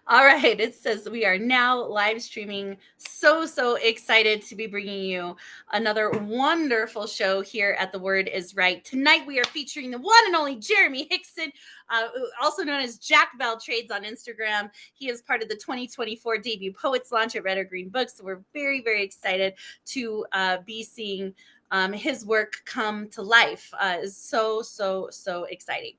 All right. It says we are now live streaming. So excited to be bringing you another wonderful show here at The Word is Right. Tonight we are featuring the one and only Jeremy Hickson, also known as Jack Bell Trades on Instagram. He is part of the 2024 debut Poets launch at Red or Green Books. So we're very excited to be seeing his work come to life. Is so exciting.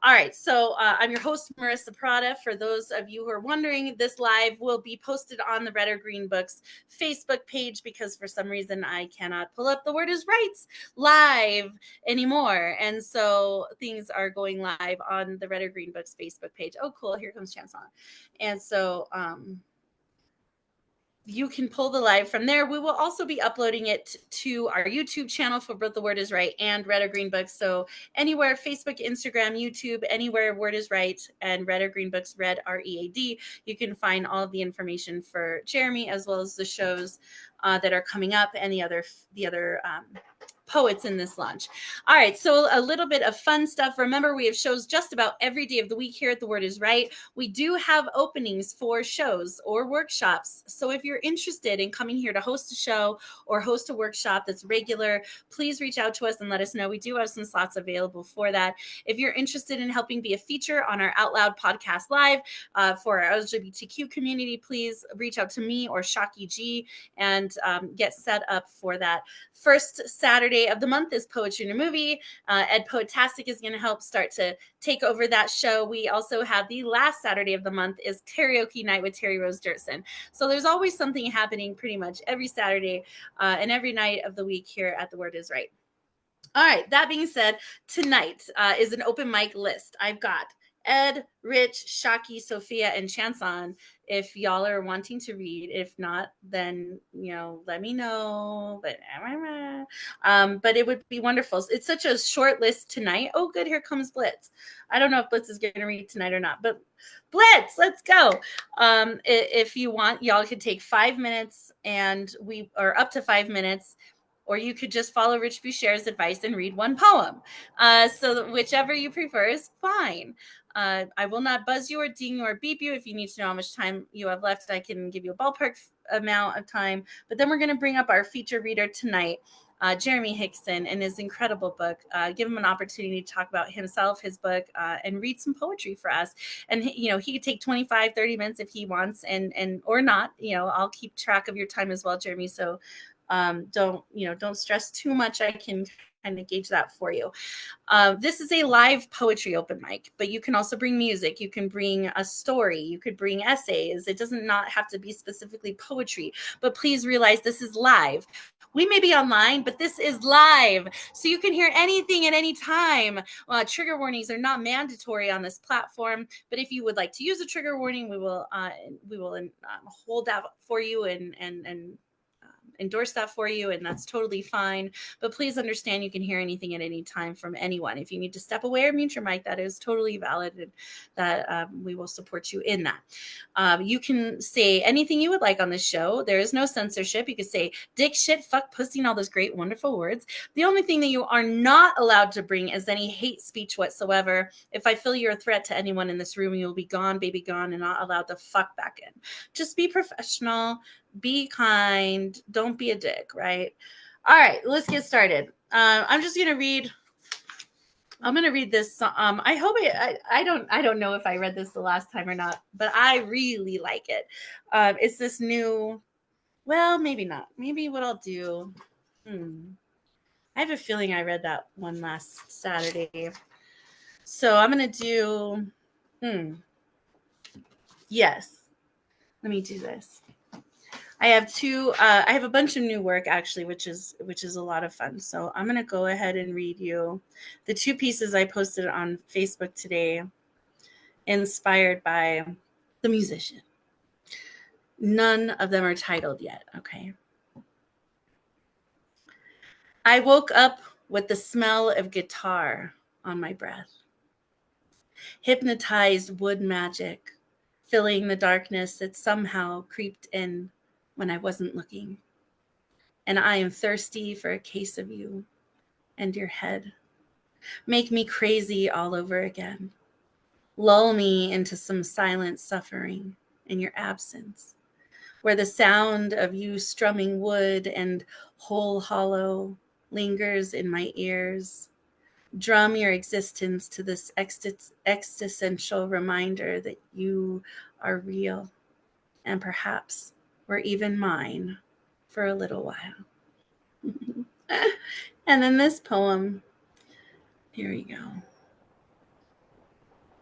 All right, so I'm your host, Marissa Prada. For those of you who are wondering, this live will be posted on the Red or Green Books Facebook page because for some reason I cannot pull up The Word is Right live anymore. And so things are going live on the Red or Green Books Facebook page. Oh, cool. Here comes Chance on. And so you can pull the live from there. We will also be uploading it to our YouTube channel for both The Word is Right and Red or Green Books. So anywhere, Facebook, Instagram, YouTube, anywhere Word is Right and Red or Green Books, Red READ, you can find all of the information for Jeremy as well as the shows that are coming up and the other poets in this launch. All right, so a little bit of fun stuff. Remember, we have shows just about every day of the week here at The Word is Right. We do have openings for shows or workshops. So if you're interested in coming here to host a show or host a workshop that's regular, please reach out to us and let us know. We do have some slots available for that. If you're interested in helping be a feature on our Out Loud podcast live for our LGBTQ community, please reach out to me or Shocky G and get set up for that. First Saturday of the month is Poetry in a Movie. Ed Poetastic is going to help start to take over that show. We also have the last Saturday of the month is Karaoke Night with Terry Rose Dirksen. So there's always something happening pretty much every Saturday and every night of the week here at The Word is Right. All right, that being said, tonight is an open mic list. I've got Ed, Rich, Shocky, Sophia, and Chanson. If y'all are wanting to read, if not, then let me know. But it would be wonderful. It's such a short list tonight. Oh, good, here comes Blitz. I don't know if Blitz is going to read tonight or not, but Blitz, let's go. If you want, y'all could take 5 minutes, or up to 5 minutes. Or you could just follow Rich Boucher's advice and read one poem. So whichever you prefer is fine. I will not buzz you or ding you or beep you. If you need to know how much time you have left, I can give you a ballpark amount of time. But then we're going to bring up our feature reader tonight, Jeremy Hickson, and his incredible book. Give him an opportunity to talk about himself, his book, and read some poetry for us. And he could take 25, 30 minutes if he wants, and or not. I'll keep track of your time as well, Jeremy. So don't stress too much. I can kind of gauge that for you. This is a live poetry open mic, but you can also bring music. You can bring a story. You could bring essays. It doesn't not have to be specifically poetry, but please realize this is live. We may be online, but this is live, so you can hear anything at any time. Trigger warnings are not mandatory on this platform, but if you would like to use a trigger warning, we will hold that for you and endorse that for you, and that's totally fine. But please understand you can hear anything at any time from anyone. If you need to step away or mute your mic, that is totally valid, and that we will support you in that. You can say anything you would like on this show. There is no censorship. You can say dick, shit, fuck, pussy, and all those great, wonderful words. The only thing that you are not allowed to bring is any hate speech whatsoever. If I feel you're a threat to anyone in this room, you'll be gone, baby, gone, and not allowed to fuck back in. Just be professional. Be kind. Don't be a dick, right? All right, let's get started. I'm just going to read. I'm going to read this. I hope I don't know if I read this the last time or not, but I really like it. It's this new. Well, maybe not. Maybe what I'll do. I have a feeling I read that one last Saturday. So I'm going to do. Yes. Let me do this. I have a bunch of new work actually, which is a lot of fun. So I'm going to go ahead and read you the two pieces I posted on Facebook today, inspired by the musician. None of them are titled yet. Okay. I woke up with the smell of guitar on my breath. Hypnotized wood magic, filling the darkness that somehow creeped in when I wasn't looking. And I am thirsty for a case of you and your head. Make me crazy all over again. Lull me into some silent suffering in your absence, where the sound of you strumming wood and whole hollow lingers in my ears. Drum your existence to this existential reminder that you are real and perhaps were even mine for a little while. And then this poem, here we go.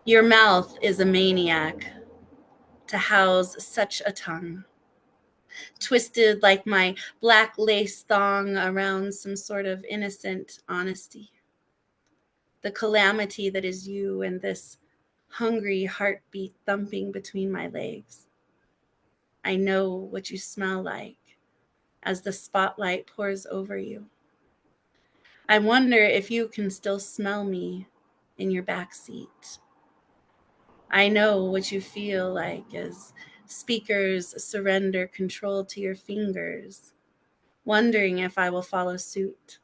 Your mouth is a maniac to house such a tongue, twisted like my black lace thong around some sort of innocent honesty. The calamity that is you and this hungry heartbeat thumping between my legs. I know what you smell like as the spotlight pours over you. I wonder if you can still smell me in your back seat. I know what you feel like as speakers surrender control to your fingers, wondering if I will follow suit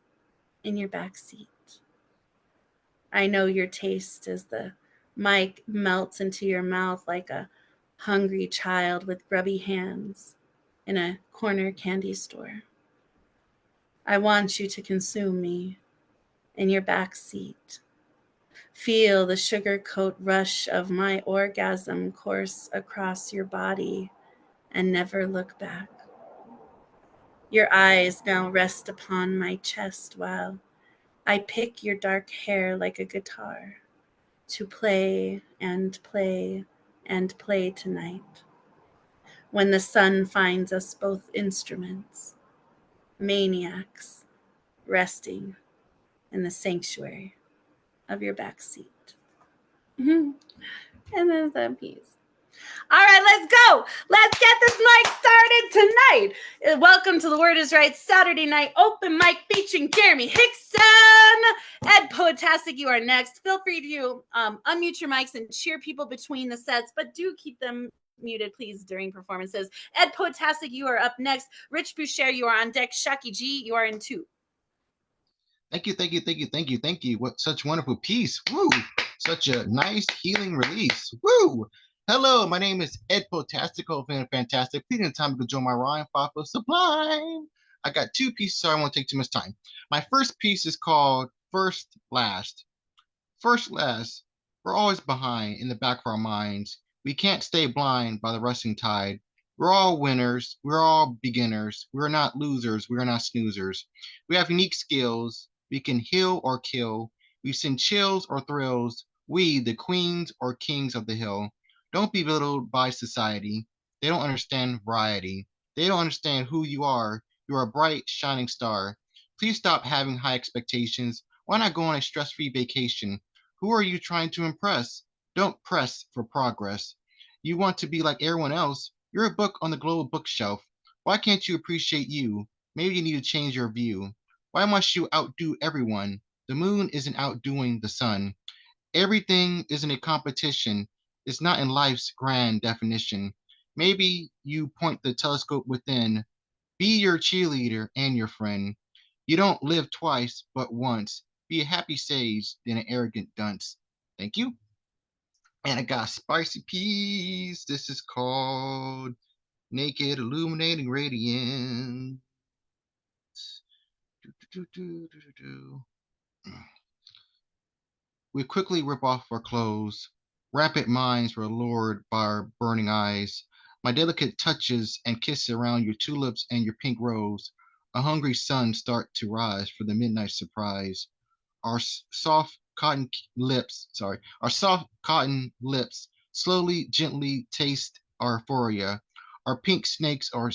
in your back seat. I know your taste as the mic melts into your mouth like a hungry child with grubby hands in a corner candy store. I want you to consume me in your back seat. Feel the sugar coat rush of my orgasm course across your body and never look back. Your eyes now rest upon my chest while I pick your dark hair like a guitar to play and play and play tonight. When the sun finds us both instruments, maniacs, resting in the sanctuary of your back seat. And there's that piece. All right, let's go. Let's get this mic started tonight. Welcome to the Word is Right Saturday night open mic featuring Jeremy Hickson. Ed Poetastic, you are next. Feel free to unmute your mics and cheer people between the sets, but do keep them muted, please, during performances. Ed Poetastic, you are up next. Rich Boucher, you are on deck. Shaki G, you are in 2. Thank you, thank you, thank you, thank you, thank you. What such wonderful peace. Woo! Such a nice healing release. Woo! Hello, my name is Ed Potastico, fantastic. Please take time to join my rhyme pop of sublime. I got 2 pieces, so I won't take too much time. My first piece is called First Last. First last, we're always behind in the back of our minds. We can't stay blind by the rushing tide. We're all winners. We're all beginners. We're not losers. We're not snoozers. We have unique skills. We can heal or kill. We send chills or thrills. We, the queens or kings of the hill. Don't be belittled by society. They don't understand variety. They don't understand who you are. You're a bright, shining star. Please stop having high expectations. Why not go on a stress-free vacation? Who are you trying to impress? Don't press for progress. You want to be like everyone else. You're a book on the global bookshelf. Why can't you appreciate you? Maybe you need to change your view. Why must you outdo everyone? The moon isn't outdoing the sun. Everything isn't a competition. It's not in life's grand definition. Maybe you point the telescope within. Be your cheerleader and your friend. You don't live twice, but once. Be a happy sage than an arrogant dunce. Thank you. And I got a spicy piece. This is called Naked Illuminating Radiance. We quickly rip off our clothes. Rapid minds were lured by our burning eyes. My delicate touches and kisses around your tulips and your pink rose. A hungry sun start to rise for the midnight surprise. Our soft cotton lips slowly, gently taste our euphoria. Our pink snakes are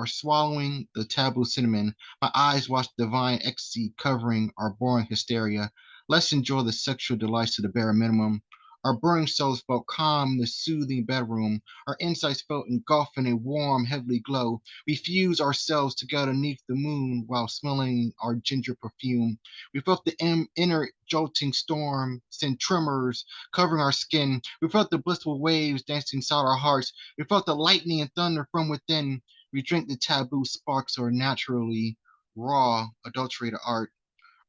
swallowing the taboo cinnamon. My eyes watch divine ecstasy covering our boring hysteria. Let's enjoy the sexual delights to the bare minimum. Our burning souls felt calm in the soothing bedroom. Our insides felt engulfed in a warm, heavenly glow. We fused ourselves together beneath the moon while smelling our ginger perfume. We felt the inner jolting storm send tremors covering our skin. We felt the blissful waves dancing inside our hearts. We felt the lightning and thunder from within. We drank the taboo sparks of our naturally raw, adulterated art.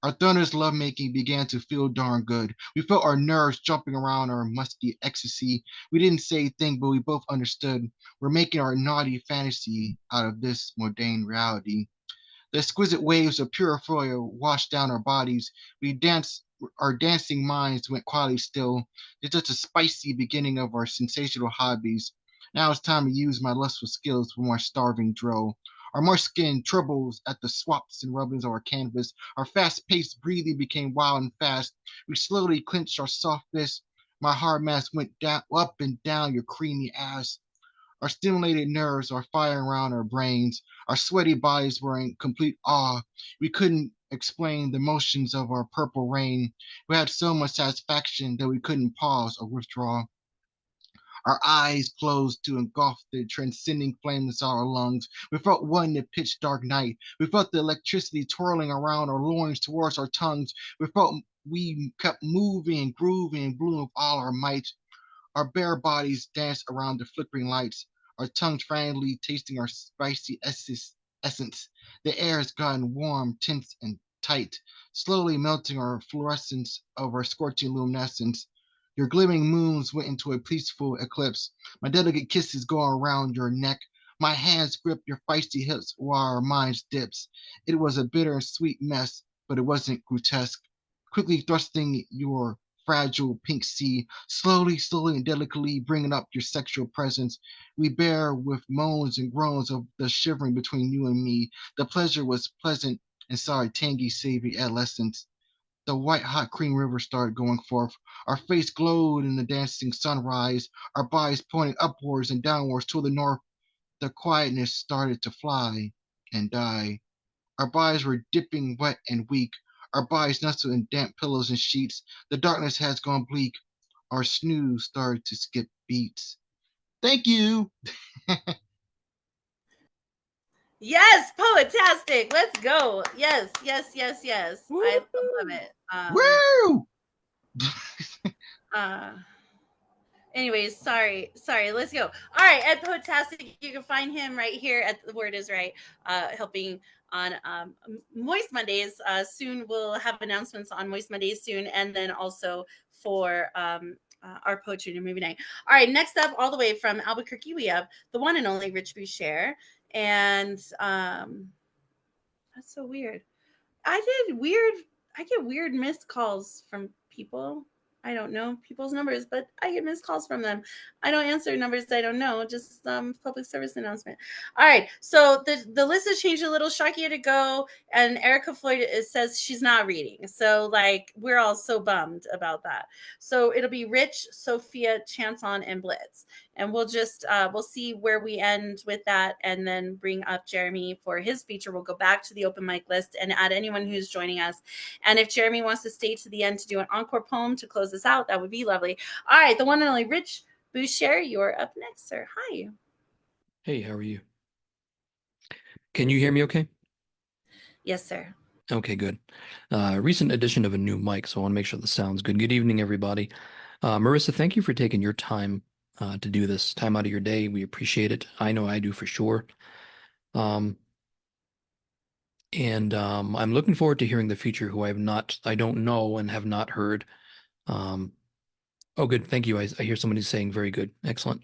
Our thunderous lovemaking began to feel darn good. We felt our nerves jumping around our musky ecstasy. We didn't say a thing, but we both understood. We're making our naughty fantasy out of this mundane reality. The exquisite waves of pure euphoria washed down our bodies. We danced, our dancing minds went quietly still. It's just a spicy beginning of our sensational hobbies. Now it's time to use my lustful skills for my starving drill. Our marsh skin trembles at the swaps and rubbings of our canvas. Our fast-paced breathing became wild and fast. We slowly clenched our soft fists. My hard mass went down, up and down your creamy ass. Our stimulated nerves are firing around our brains. Our sweaty bodies were in complete awe. We couldn't explain the motions of our purple rain. We had so much satisfaction that we couldn't pause or withdraw. Our eyes closed to engulf the transcending flames in our lungs. We felt one in the pitch dark night. We felt the electricity twirling around our loins towards our tongues. We felt we kept moving and grooving and blew with all our might. Our bare bodies danced around the flickering lights, our tongues frantically tasting our spicy essence. The air has gotten warm, tense, and tight, slowly melting our fluorescence of our scorching luminescence. Your glimmering moons went into a peaceful eclipse. My delicate kisses go around your neck. My hands grip your feisty hips while our minds dips. It was a bitter and sweet mess, but it wasn't grotesque. Quickly thrusting your fragile pink sea, slowly and delicately bringing up your sexual presence. We bear with moans and groans of the shivering between you and me. The pleasure was pleasant and saw a tangy, savory adolescence. The white hot cream river started going forth. Our face glowed in the dancing sunrise, our bodies pointing upwards and downwards to the north. The quietness started to fly and die. Our bodies were dipping wet and weak. Our bodies nestled in damp pillows and sheets. The darkness has gone bleak. Our snooze started to skip beats. Thank you. Yes, poetastic. Let's go. Yes, yes, yes, yes. I love Woo! it. Woo! Uh Anyways, sorry. Let's go. All right, Ed Potastic, you can find him right here at the word is right, helping on Moist Mondays. Soon we'll have announcements on Moist Mondays soon, and then also for our poetry and movie night. All right, next up, all the way from Albuquerque, we have the one and only Rich Boucher, and that's so weird. I did weird. I get weird missed calls from people. I don't know people's numbers, but I get missed calls from them. I don't answer numbers I don't know. Just public service announcement. All right, so the list has changed a little. Sharky had to go, and Erica Floyd says she's not reading. So like we're all so bummed about that. So it'll be Rich, Sophia, Chanton, and Blitz, and we'll see where we end with that, and then bring up Jeremy for his feature. We'll go back to the open mic list and add anyone who's joining us. And if Jeremy wants to stay to the end to do an encore poem to close us out, that would be lovely. All right, the one and only Rich Boucher, you're up next, sir. Hi. Hey, how are you? Can you hear me okay? Yes, sir. Okay, good. Recent addition of a new mic, so I want to make sure the sound's good. Good evening, everybody. Marissa, thank you for taking your time to do this. Time out of your day. We appreciate it. I know I do for sure. And I'm looking forward to hearing the feature who I don't know and have not heard. Oh, good. Thank you. I hear somebody saying very good. Excellent.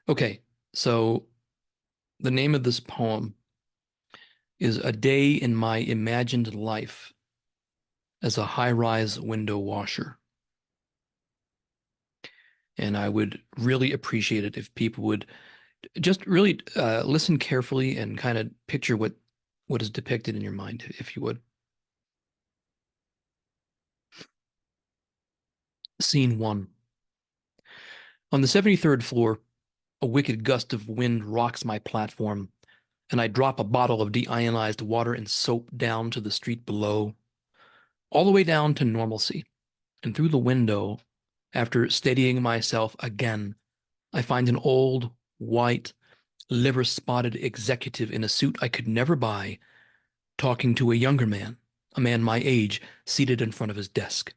Okay, so the name of this poem is A Day in My Imagined Life as a High-Rise Window Washer. And I would really appreciate it if people would just really listen carefully and kind of picture what is depicted in your mind, if you would. Scene 1. On the 73rd floor, a wicked gust of wind rocks my platform, and I drop a bottle of deionized water and soap down to the street below, all the way down to normalcy. And through the window, after steadying myself again, I find an old, white, liver-spotted executive in a suit I could never buy, talking to a younger man, a man my age, seated in front of his desk.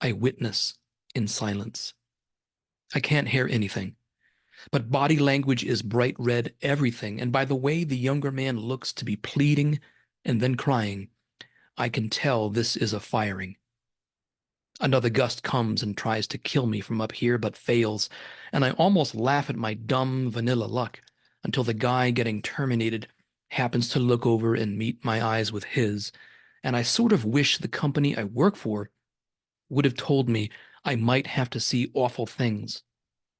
I witness in silence. I can't hear anything, but body language is bright red everything, and by the way the younger man looks to be pleading and then crying, "I can tell this is a firing." Another gust comes and tries to kill me from up here, but fails, and I almost laugh at my dumb vanilla luck until the guy getting terminated happens to look over and meet my eyes with his, and I sort of wish the company I work for would have told me I might have to see awful things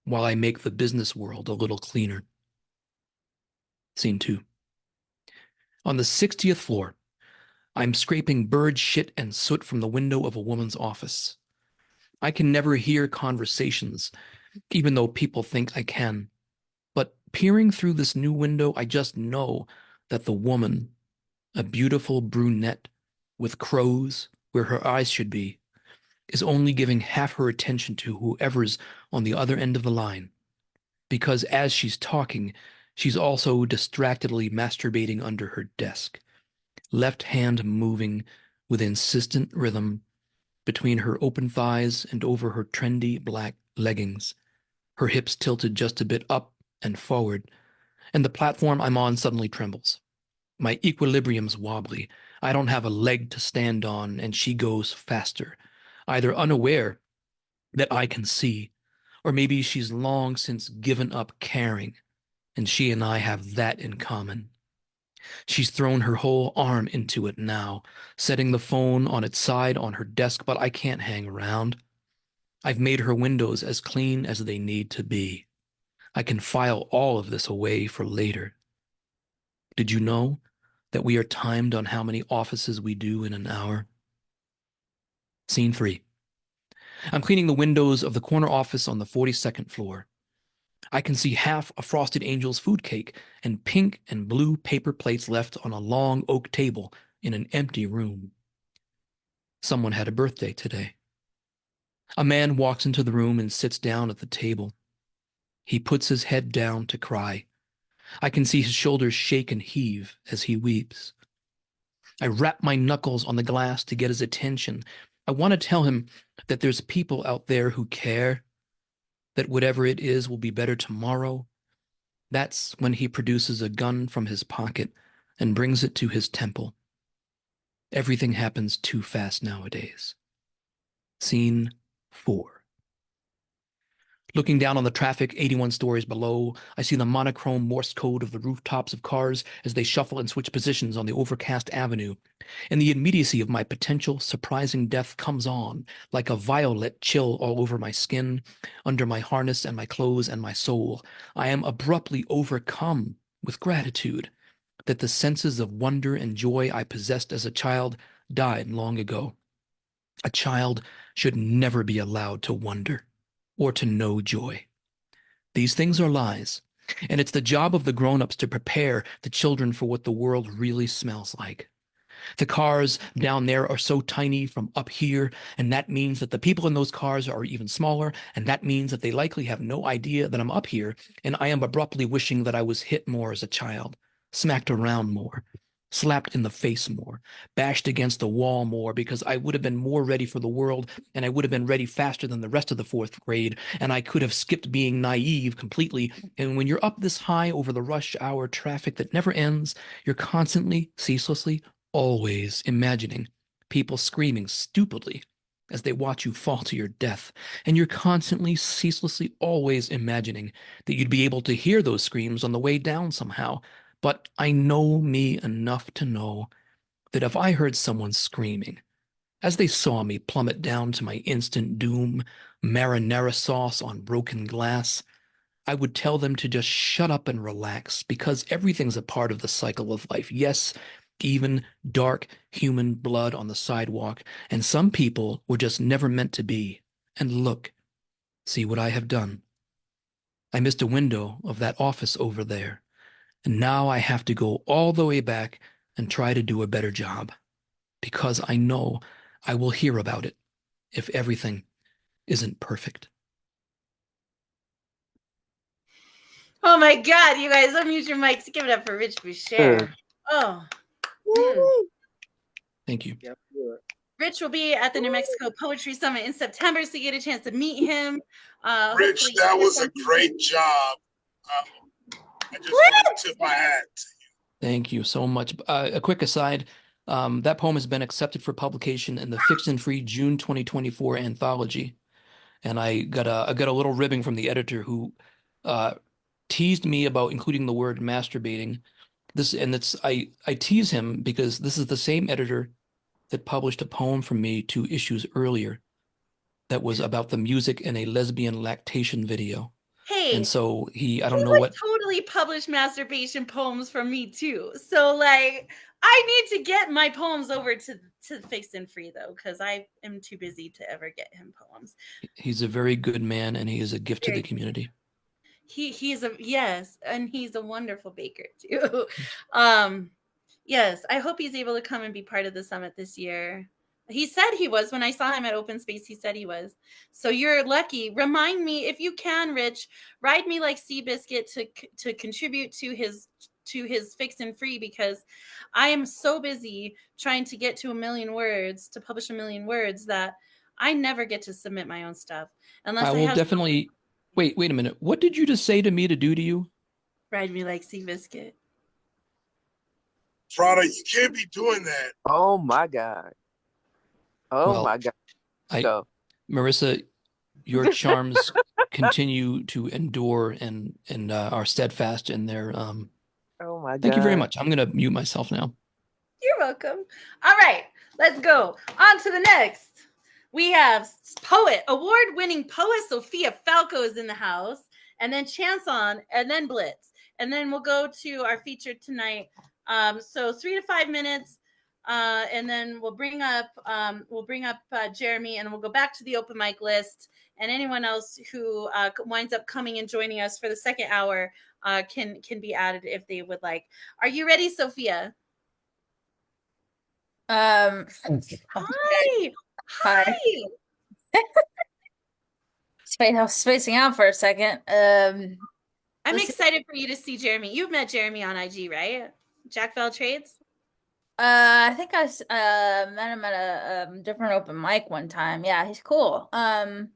while I make the business world a little cleaner. Scene 2. On the 60th floor, I'm scraping bird shit and soot from the window of a woman's office. I can never hear conversations, even though people think I can. But peering through this new window, I just know that the woman, a beautiful brunette with crows where her eyes should be, is only giving half her attention to whoever's on the other end of the line. Because as she's talking, she's also distractedly masturbating under her desk, left hand moving with insistent rhythm between her open thighs and over her trendy black leggings, her hips tilted just a bit up and forward, and the platform I'm on suddenly trembles. My equilibrium's wobbly. I don't have a leg to stand on, and she goes faster, either unaware that I can see, or maybe she's long since given up caring, and she and I have that in common. She's thrown her whole arm into it now, setting the phone on its side on her desk, but I can't hang around. I've made her windows as clean as they need to be. I can file all of this away for later. Did you know that we are timed on how many offices we do in an hour? Scene 3. I'm cleaning the windows of the corner office on the 42nd floor. I can see half a Frosted Angel's food cake and pink and blue paper plates left on a long oak table in an empty room. Someone had a birthday today. A man walks into the room and sits down at the table. He puts his head down to cry. I can see his shoulders shake and heave as he weeps. I rap my knuckles on the glass to get his attention. I want to tell him that there's people out there who care, that whatever it is will be better tomorrow. That's when he produces a gun from his pocket and brings it to his temple. Everything happens too fast nowadays. Scene 4. Looking down on the traffic 81 stories below, I see the monochrome Morse code of the rooftops of cars as they shuffle and switch positions on the overcast avenue. And the immediacy of my potential surprising death comes on, like a violet chill all over my skin, under my harness and my clothes and my soul. I am abruptly overcome with gratitude that the senses of wonder and joy I possessed as a child died long ago. A child should never be allowed to wonder or to know joy. These things are lies, and it's the job of the grown-ups to prepare the children for what the world really smells like. The cars down there are so tiny from up here, and that means that the people in those cars are even smaller, and that means that they likely have no idea that I'm up here, and I am abruptly wishing that I was hit more as a child, smacked around more, slapped in the face more, bashed against the wall more, because I would have been more ready for the world, and I would have been ready faster than the rest of the fourth grade, and I could have skipped being naive completely. And when you're up this high over the rush hour traffic that never ends, you're constantly, ceaselessly, always imagining people screaming stupidly as they watch you fall to your death. And you're constantly, ceaselessly, always imagining that you'd be able to hear those screams on the way down somehow. But I know me enough to know that if I heard someone screaming as they saw me plummet down to my instant doom, marinara sauce on broken glass, I would tell them to just shut up and relax, because everything's a part of the cycle of life. Yes, even dark human blood on the sidewalk, and some people were just never meant to be. And look, see what I have done. I missed a window of that office over there, and now I have to go all the way back and try to do a better job, because I know I will hear about it if everything isn't perfect. Oh my God, you guys, unmute your mics. Give it up for Rich Boucher. Oh. Thank you. Yep. Rich will be at the New Mexico Poetry Summit in September, so you get a chance to meet him. Rich, that was a great job. I just want to tip my hat. Thank you so much. A quick aside, That poem has been accepted for publication in the Fiction Free June 2024 anthology. And I got a little ribbing from the editor who teased me about including the word masturbating. I tease him because this is the same editor that published a poem from me 2 issues earlier that was about the music in a lesbian lactation video. And Hey, so I don't he know would what totally publish masturbation poems from me too. So like, I need to get my poems over to Fiction Free though, because I am too busy to ever get him poems. he's a very good man and he is a gift to the Very community. he's a yes, and he's a wonderful baker too. um yes, I hope he's able to come and be part of the summit this year. He said he was. When I saw him at Open Space, he said he was. So you're lucky. Remind me if you can, Rich, ride me like Seabiscuit to contribute to his Fiction Free, because I am so busy trying to get to 1,000,000 words, to publish 1,000,000 words, that I never get to submit my own stuff I unless I will have definitely wait a minute. What did you just say to me to do to you? ride me like Seabiscuit. Prada, you can't be doing that. Oh my God. Oh Well, my God. I Marissa, your charms continue to endure and are steadfast in their Oh my God. thank you very much. I'm gonna mute myself now. You're welcome. All right, let's go on to the next. We have poet, award-winning poet Sophia Falco is in the house, and then Chanson, and then Blitz, and then we'll go to our feature tonight. So 3 to 5 minutes, and then we'll bring up Jeremy, and we'll go back to the open mic list. And anyone else who winds up coming and joining us for the second hour can be added if they would like. Are you ready, Sophia? Hi. Hi. I was spacing out for a second. I'm excited for you to see Jeremy. You've met Jeremy on IG, right? Jack Bell Trades. I think I met him at a different open mic one time. Yeah, he's cool. I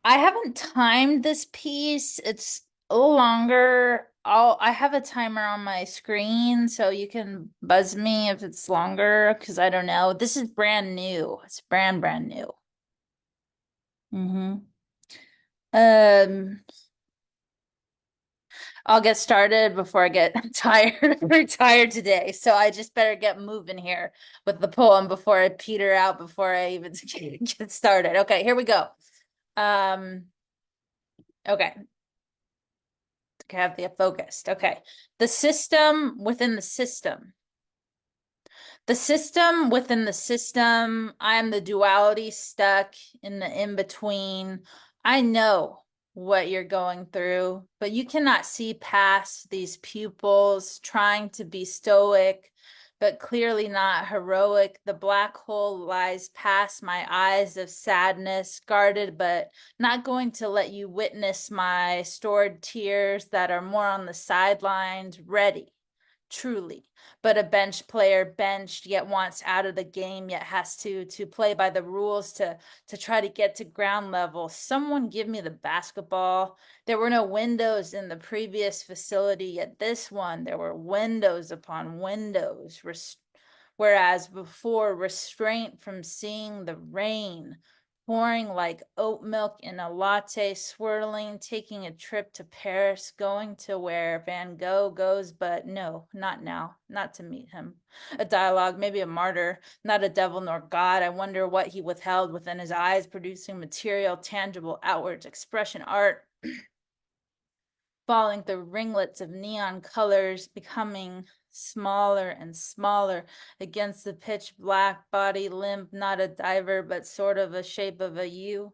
haven't timed this piece. It's a little longer. I have a timer on my screen, so you can buzz me if it's longer, because I don't know. This is brand new. It's brand new. I'll get started before I get retired today. So I just better get moving here with the poem before I peter out, before I even get started. Okay, here we go. Okay. Have the focused. Okay. The system within the system. The system within the system. I am the duality stuck in the in-between. I know what you're going through, but you cannot see past these pupils trying to be stoic, but clearly not heroic. The black hole lies past my eyes of sadness, guarded, but not going to let you witness my stored tears that are more on the sidelines, ready. Truly, but a bench player, benched, yet wants out of the game, yet has to play by the rules to try to get to ground level. Someone give me the basketball. There were no windows in the previous facility, yet this one there were windows upon windows, whereas before, restraint from seeing the rain pouring like oat milk in a latte, swirling, taking a trip to Paris, going to where Van Gogh goes, but no, not now, not to meet him. A dialogue, maybe a martyr, not a devil nor God. I wonder what he withheld within his eyes, producing material, tangible, outward expression, art, falling through ringlets of neon colors, becoming smaller and smaller against the pitch black body, limp, not a diver, but sort of a shape of a U.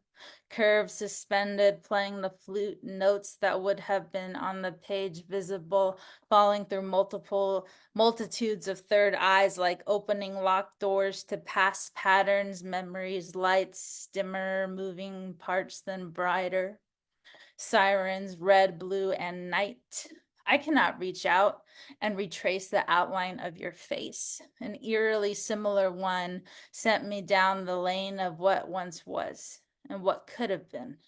Curves suspended, playing the flute notes that would have been on the page visible, falling through multitudes of third eyes, like opening locked doors to past patterns, memories, lights, dimmer, moving parts, then brighter. Sirens, red, blue, and night. I cannot reach out and retrace the outline of your face. An eerily similar one sent me down the lane of what once was and what could have been.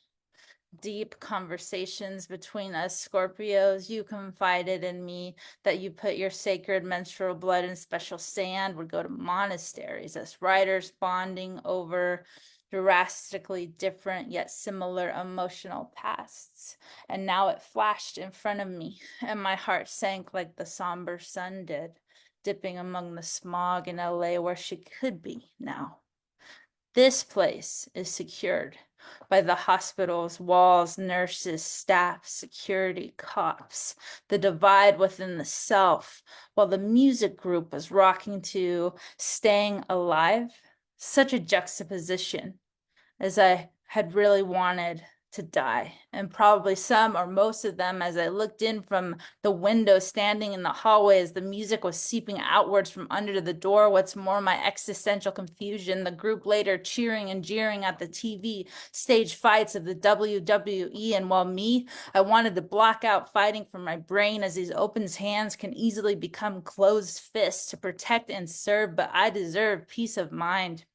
deep conversations between us Scorpios. You confided in me that you put your sacred menstrual blood in special sand, would go to monasteries as writers bonding over drastically different yet similar emotional pasts. And now it flashed in front of me, and my heart sank like the somber sun did, dipping among the smog in LA where she could be now. This place is secured by the hospital's walls, nurses, staff, security, cops, the divide within the self, while the music group was rocking to Staying Alive. Such a juxtaposition, as I had really wanted to die, and probably some or most of them as I looked in from the window, standing in the hallway as the music was seeping outwards from under the door. What's more, my existential confusion, the group later cheering and jeering at the TV stage fights of the WWE, and while me, I wanted to block out fighting from my brain, as these open hands can easily become closed fists to protect and serve, but I deserve peace of mind.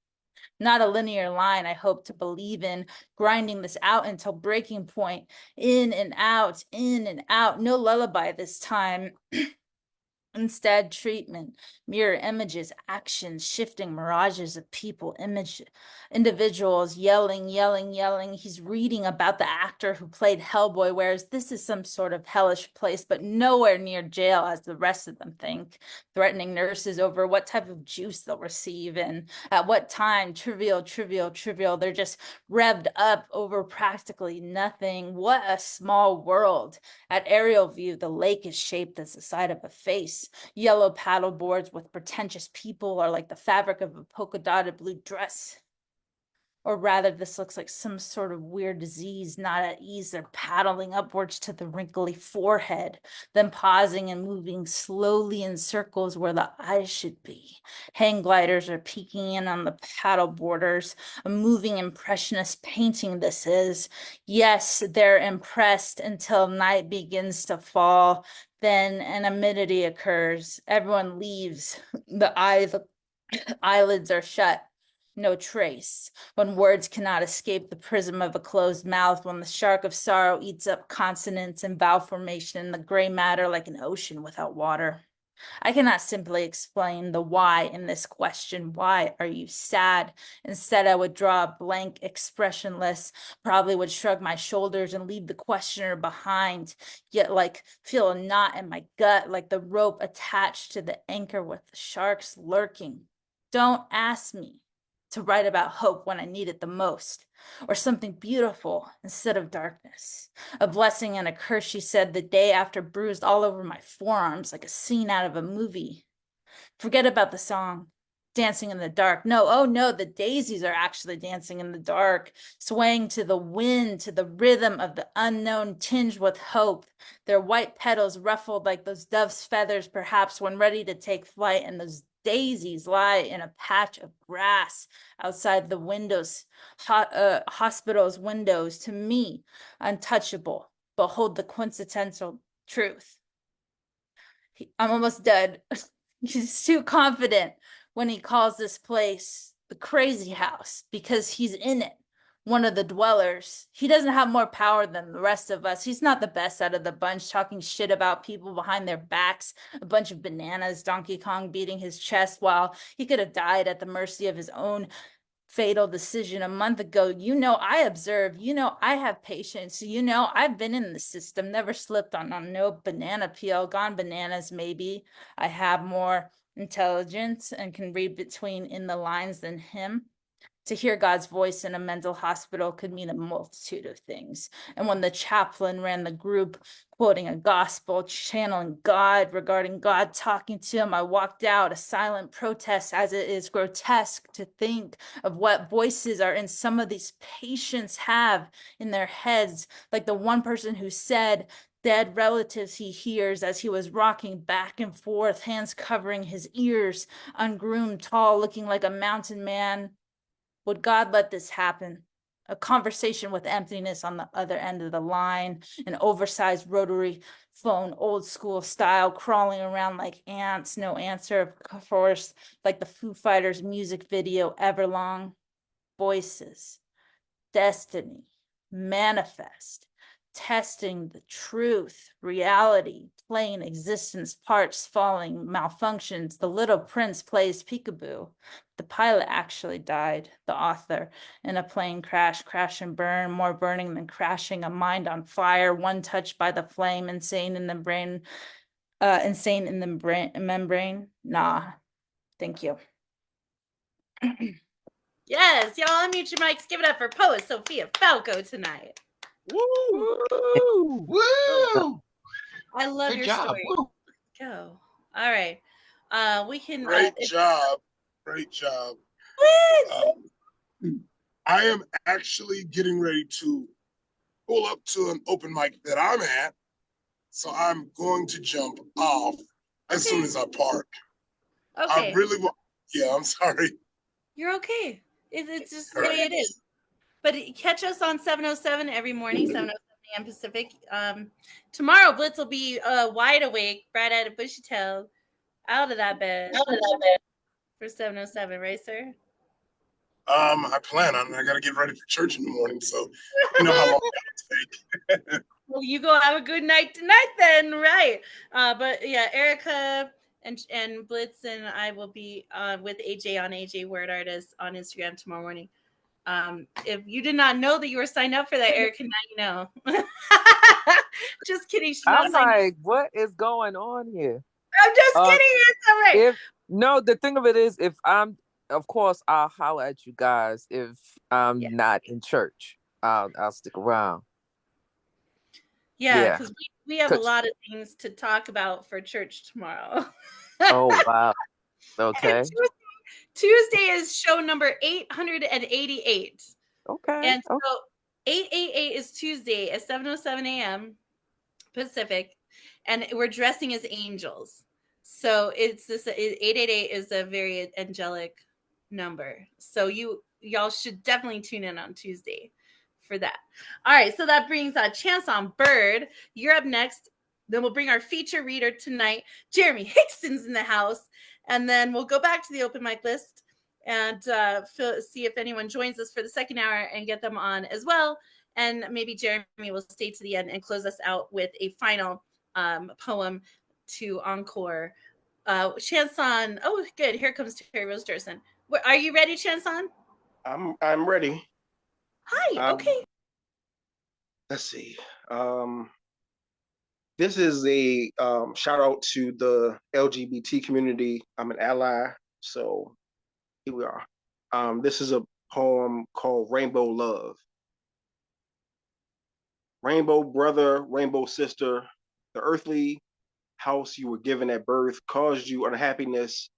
Not a linear line I hope to believe in, grinding this out until breaking point, in and out, no lullaby this time. Instead, treatment, mirror images, actions, shifting mirages of people, individuals yelling. He's reading about the actor who played Hellboy, whereas this is some sort of hellish place, but nowhere near jail as the rest of them think. Threatening nurses over what type of juice they'll receive and at what time. Trivial. They're just revved up over practically nothing. What a small world. At aerial view, the lake is shaped as the side of a face. Yellow paddle boards with pretentious people are like the fabric of a polka dotted blue dress. Or rather, this looks like some sort of weird disease, not at ease. They're paddling upwards to the wrinkly forehead, then pausing and moving slowly in circles where the eyes should be. Hang gliders are peeking in on the paddle boarders. A moving impressionist painting this is. Yes, they're impressed until night begins to fall. Then an amenity occurs. Everyone leaves. The eyelids are shut. No trace. When words cannot escape the prism of a closed mouth, when the shark of sorrow eats up consonants and vowel formation in the gray matter like an ocean without water. I cannot simply explain the why in this question. Why are you sad? Instead, I would draw a blank, expressionless, probably would shrug my shoulders and leave the questioner behind, yet like feel a knot in my gut, like the rope attached to the anchor with the sharks lurking. Don't ask me to write about hope when I need it the most, or something beautiful instead of darkness. A blessing and a curse, she said, the day after, bruised all over my forearms like a scene out of a movie. Forget about the song, dancing in the dark. No, oh no, the daisies are actually dancing in the dark, swaying to the wind, to the rhythm of the unknown, tinged with hope. Their white petals ruffled like those dove's feathers, perhaps when ready to take flight, and those daisies lie in a patch of grass outside the windows, hospital's windows, to me, untouchable. Behold the quintessential truth. I'm almost dead. He's too confident when he calls this place the crazy house because he's in it, one of the dwellers. He doesn't have more power than the rest of us. He's not the best out of the bunch, talking shit about people behind their backs, a bunch of bananas, Donkey Kong beating his chest while he could have died at the mercy of his own fatal decision a month ago. I observe, I have patience, I've been in the system, never slipped on no banana peel, gone bananas. Maybe I have more intelligence and can read between in the lines than him. To hear God's voice in a mental hospital could mean a multitude of things. And when the chaplain ran the group, quoting a gospel, channeling God, regarding God talking to him, I walked out, a silent protest, as it is grotesque to think of what voices are in some of these patients have in their heads, like the one person who said, dead relatives he hears as he was rocking back and forth, hands covering his ears, ungroomed, tall, looking like a mountain man. Would God let this happen? A conversation with emptiness on the other end of the line, an oversized rotary phone, old school style, crawling around like ants, no answer, of course, like the Foo Fighters music video, Everlong. Voices, destiny, manifest, testing the truth, reality, plain existence, parts falling, malfunctions. The little prince plays peekaboo. The pilot actually died, the author, in a plane crash and burn, more burning than crashing, a mind on fire, one touched by the flame, insane in the brain, membrane. Nah, thank you. Yes, y'all unmute your mics. Give it up for poet Sophia Falco tonight. Woo! Woo! Woo! I love Great your job. story. Woo. Go. All right. We can. Great job. Great job. I am actually getting ready to pull up to an open mic that I'm at. So I'm going to jump off as soon as I park. Okay. I really want. Yeah, I'm sorry. You're okay. It's just the way it is. But catch us on 707 every morning, 707 a.m. Pacific. Tomorrow, Blitz will be wide awake, bright eyed and bushy tailed, out of that bed for 707, right, sir? I plan on it. I got to get ready for church in the morning. So you know how long that'll take. Well, you go have a good night tonight then, right? But yeah, Erica and Blitz and I will be with AJ on AJ Word Artist on Instagram tomorrow morning. If you did not know that you were signed up for that, Erica, now you know. Just kidding. She's not I'm signed up. like, what is going on here? I'm just kidding. It's all right. No, the thing of it is, if I'm, of course, I'll holler at you guys. If I'm not in church, I'll stick around. Yeah, because we have a lot of things to talk about for church tomorrow. Oh, wow. Okay. Tuesday is show number 888. Okay. And so 888 is Tuesday at 7:07 a.m. Pacific, and we're dressing as angels. So it's this 888 is a very angelic number. So y'all should definitely tune in on Tuesday for that. All right, so that brings Chance on Bird. You're up next. Then we'll bring our feature reader tonight. Jeremy Hickson's in the house, and then we'll go back to the open mic list and see if anyone joins us for the second hour and get them on as well. And maybe Jeremy will stay to the end and close us out with a final poem to encore. Chanson, oh, good. Here comes Terry Rose Durson. Are you ready, Chanson? I'm ready. Hi. Okay. Let's see. This is a shout out to the LGBT community. I'm an ally, so here we are. This is a poem called Rainbow Love. Rainbow brother, rainbow sister, the earthly house you were given at birth caused you unhappiness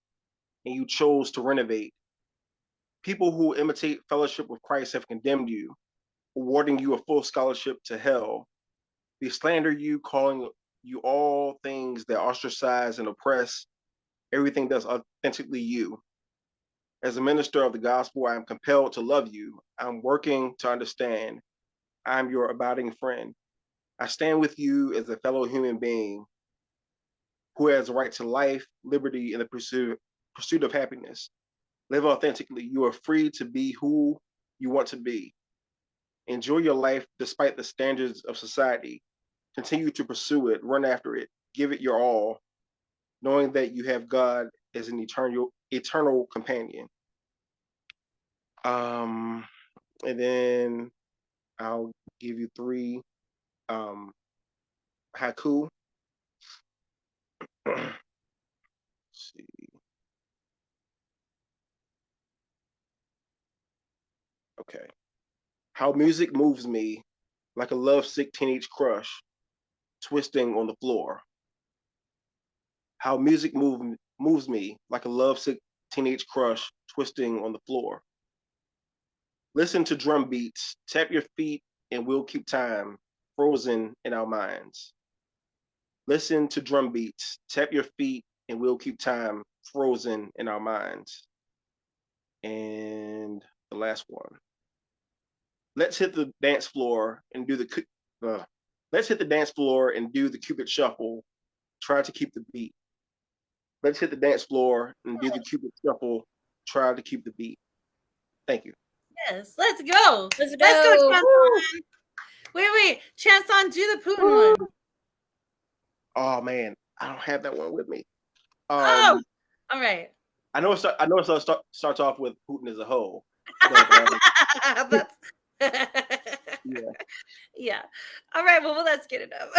and you chose to renovate. People who imitate fellowship with Christ have condemned you, awarding you a full scholarship to hell. They slander you, calling you all things that ostracize and oppress everything that's authentically you. As a minister of the gospel, I am compelled to love you. I'm working to understand. I'm your abiding friend. I stand with you as a fellow human being who has a right to life, liberty, and the pursuit of happiness. Live authentically. You are free to be who you want to be. Enjoy your life despite the standards of society. Continue to pursue it, run after it, give it your all, knowing that you have God as an eternal companion. And then I'll give you 3 haiku. Let's see. Okay. How music moves me like a lovesick teenage crush twisting on the floor. How music moves me like a lovesick teenage crush twisting on the floor. Listen to drum beats, tap your feet, and we'll keep time, frozen in our minds. Listen to drum beats, tap your feet, and we'll keep time, frozen in our minds. And the last one. Let's hit the dance floor and do the Cupid shuffle. Try to keep the beat. Let's hit the dance floor and do the Cupid shuffle. Try to keep the beat. Thank you. Yes, let's go. Let's Let's go, go. Chanson. Wait. Chance on, do the Putin one. Oh man, I don't have that one with me. Oh, all right. I know starts off with Putin as a hoe, but That's yeah. yeah. All right. Well, let's get it up.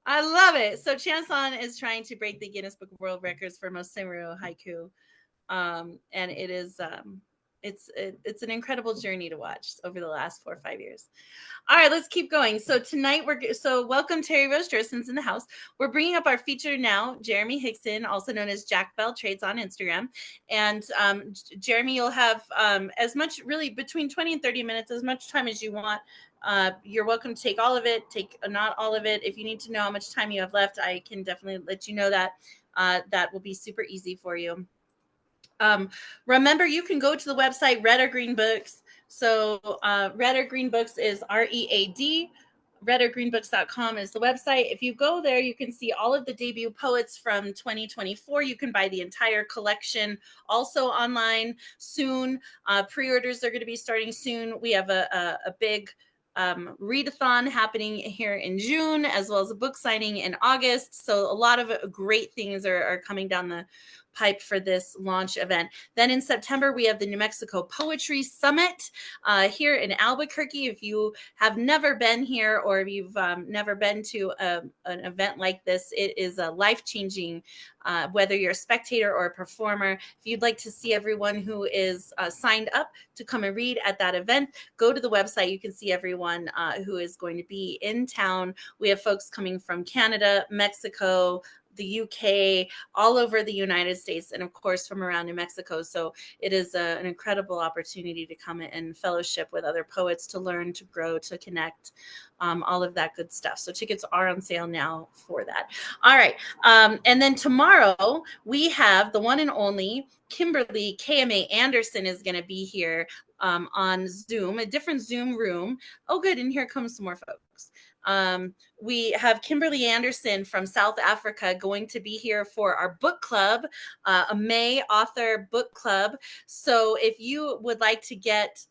I love it. So Chanson is trying to break the Guinness Book of World Records for most Senryu haiku, and it is it's an incredible journey to watch over the last 4 or 5 years. All right, let's keep going. So tonight welcome Terry Rose Jerson's in the house. We're bringing up our feature now, Jeremy Hickson, also known as Jack Bell Trades on Instagram. And Jeremy, you'll have as much, really between 20 and 30 minutes, as much time as you want. You're welcome to take all of it, take not all of it. If you need to know how much time you have left, I can definitely let you know that. That will be super easy for you. Remember, you can go to the website Red or Green Books. So Red or Green Books is READ. redorgreenbooks.com is the website. If you go there, you can see all of the debut poets from 2024. You can buy the entire collection also online soon. Pre-orders are going to be starting soon. We have a big readathon happening here in June, as well as a book signing in August. So a lot of great things are coming down the pipe for this launch event. Then in September, we have the New Mexico Poetry Summit here in Albuquerque. If you have never been here, or if you've never been to an event like this, it is a life-changing, whether you're a spectator or a performer. If you'd like to see everyone who is signed up to come and read at that event, go to the website. You can see everyone who is going to be in town. We have folks coming from Canada, Mexico, the UK, all over the United States, and of course from around New Mexico. So it is an incredible opportunity to come and fellowship with other poets, to learn, to grow, to connect, all of that good stuff. So tickets are on sale now for that. All right. And then tomorrow we have the one and only Kimberly KMA Anderson is going to be here on Zoom, a different Zoom room. Oh, good. And here comes some more folks. We have Kimberly Anderson from South Africa going to be here for our book club, a May author book club. So if you would like to get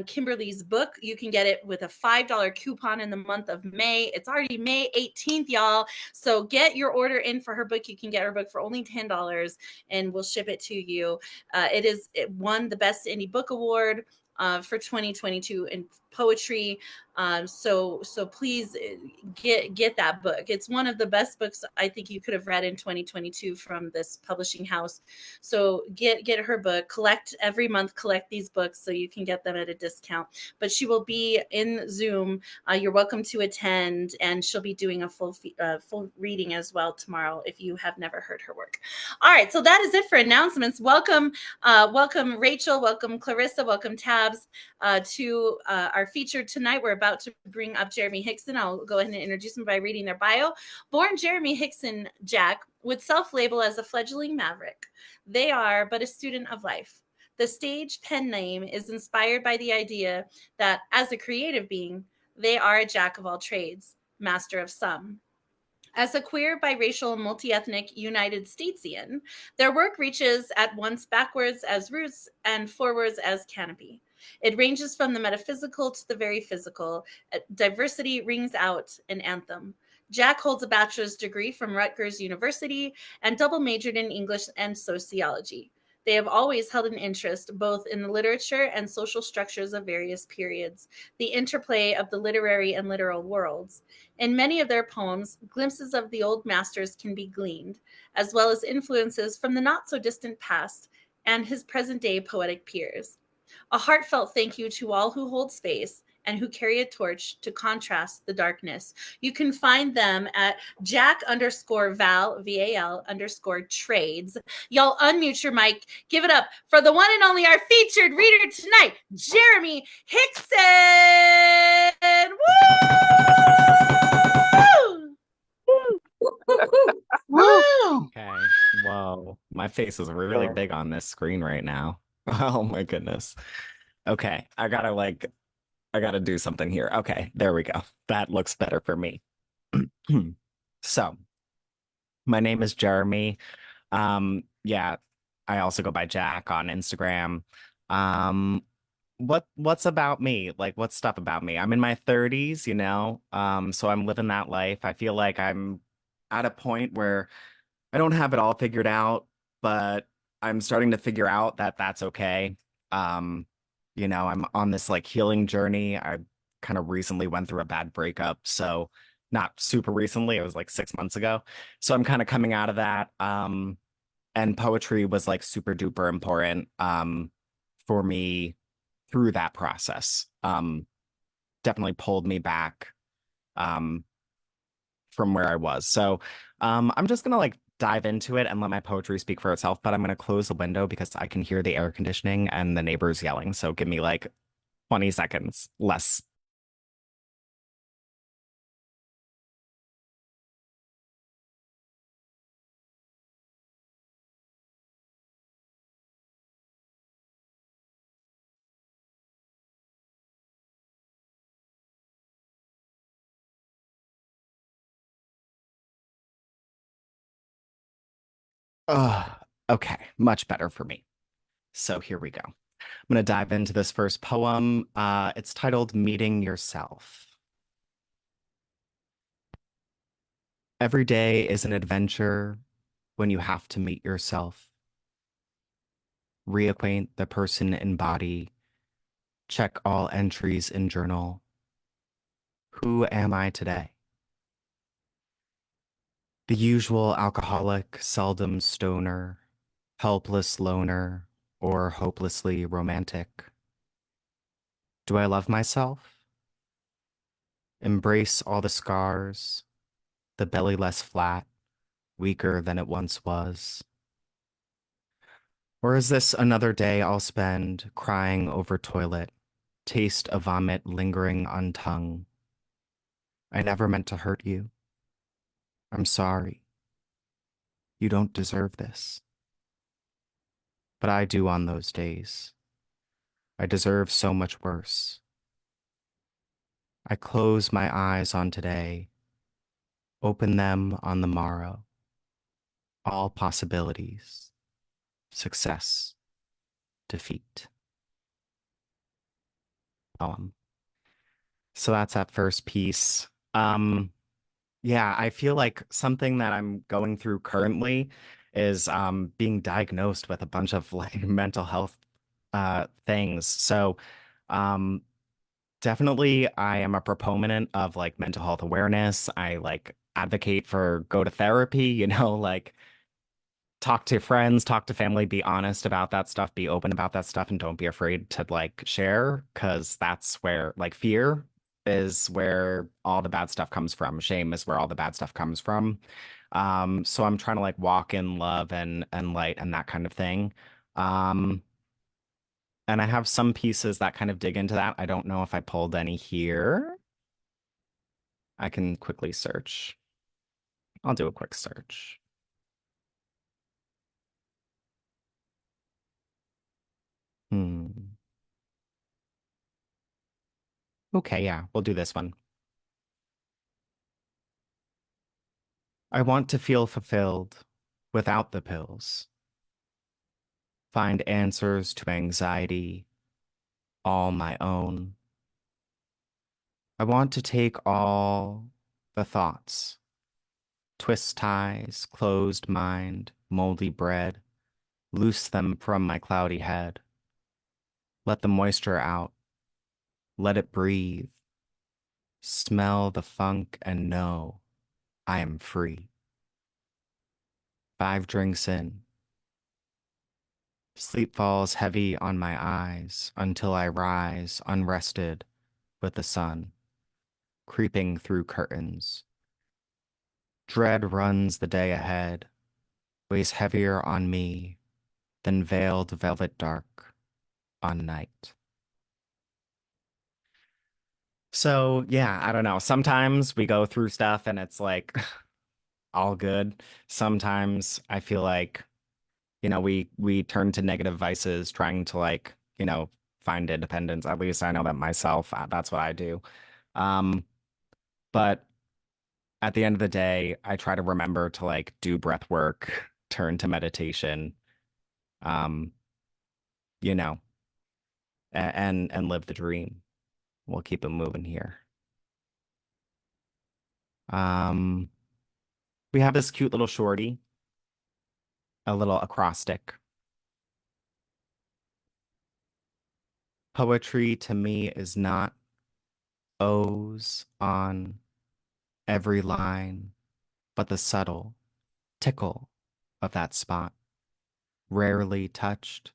Kimberly's book, you can get it with a $5 coupon in the month of May. It's already May 18th, y'all. So get your order in for her book. You can get her book for only $10 and we'll ship it to you. It won the Best Indie Book Award for 2022 in poetry. So please get that book. It's one of the best books I think you could have read in 2022 from this publishing house. So get her book. Every month, collect these books so you can get them at a discount. But she will be in Zoom. You're welcome to attend, and she'll be doing a full reading as well tomorrow if you have never heard her work. All right, so that is it for announcements. Welcome Rachel, welcome Clarissa, welcome Tabs to our feature tonight. We're about to bring up Jeremy Hickson. I'll go ahead and introduce him by reading their bio. Born Jeremy Hickson Jack would self-label as a fledgling maverick. They are but a student of life. The stage pen name is inspired by the idea that as a creative being, they are a jack of all trades, master of some. As a queer, biracial, multi-ethnic United Statesian, their work reaches at once backwards as roots and forwards as canopy. It ranges from the metaphysical to the very physical. Diversity rings out an anthem. Jack holds a bachelor's degree from Rutgers University and double majored in English and sociology. They have always held an interest both in the literature and social structures of various periods, the interplay of the literary and literal worlds. In many of their poems, glimpses of the old masters can be gleaned, as well as influences from the not so distant past and his present day poetic peers. A heartfelt thank you to all who hold space and who carry a torch to contrast the darkness. You can find them at Jack_Val, VAL _trades. Y'all unmute your mic. Give it up for the one and only, our featured reader tonight, Jeremy Hickson. Woo! Woo! Okay. Whoa. My face is really big on this screen right now. Oh my goodness. Okay. I gotta do something here. Okay, there we go. That looks better for me. So, my name is Jeremy. Yeah, I also go by Jack on Instagram. what's about me? Like what's stuff about me? I'm in my 30s, you know. So I'm living that life. I feel like I'm at a point where I don't have it all figured out, but I'm starting to figure out that that's okay. Um, I'm on this like healing journey. I kind of recently went through a bad breakup, so not super recently, it was like 6 months ago. So I'm kind of coming out of that. And poetry was like super duper important for me through that process. Definitely pulled me back um from where I was. So I'm just gonna like dive into it and let my poetry speak for itself, but I'm gonna close the window because I can hear the air conditioning and the neighbors yelling. So give me like 20 seconds less. Okay, much better for me. So here we go. I'm gonna dive into this first poem. It's titled Meeting Yourself. Every day is an adventure when you have to meet yourself, reacquaint the person in body, check all entries in journal. Who am I today? The usual alcoholic, seldom stoner, helpless loner, or hopelessly romantic. Do I love myself? Embrace all the scars, the belly less flat, weaker than it once was? Or is this another day I'll spend crying over toilet, taste of vomit lingering on tongue? I never meant to hurt you. I'm sorry. You don't deserve this. But I do on those days. I deserve so much worse. I close my eyes on today, open them on the morrow. All possibilities, success, defeat. Poem. So that's that first piece. Yeah, I feel like something that I'm going through currently is being diagnosed with a bunch of like mental health things. So um definitely I am a proponent of like mental health awareness. I like advocate for go to therapy, like talk to friends, talk to family, be honest about that stuff, be open about that stuff, and don't be afraid to like share, because that's where like fear is where all the bad stuff comes from. Shame is where all the bad stuff comes from. So I'm trying to like walk in love and light and that kind of thing. Um, and I have some pieces that kind of dig into that. I don't know if I pulled any here. I can quickly search. I'll do a quick search. Hmm. Okay, yeah, we'll do this one. I want to feel fulfilled without the pills. Find answers to anxiety, all my own. I want to take all the thoughts, twist ties, closed mind, moldy bread, loose them from my cloudy head. Let the moisture out, let it breathe, smell the funk and know I am free. 5 drinks in. Sleep falls heavy on my eyes until I rise unrested with the sun creeping through curtains. Dread runs the day ahead, weighs heavier on me than veiled velvet dark on night. So, yeah, I don't know. Sometimes we go through stuff and it's like all good. Sometimes I feel like, we turn to negative vices trying to like, find independence. At least I know that myself, that's what I do. Um, but at the end of the day, I try to remember to like do breath work, turn to meditation, um, you know, and live the dream. We'll keep it moving here. We have this cute little shorty, a little acrostic. Poetry to me is not O's on every line, but the subtle tickle of that spot, rarely touched,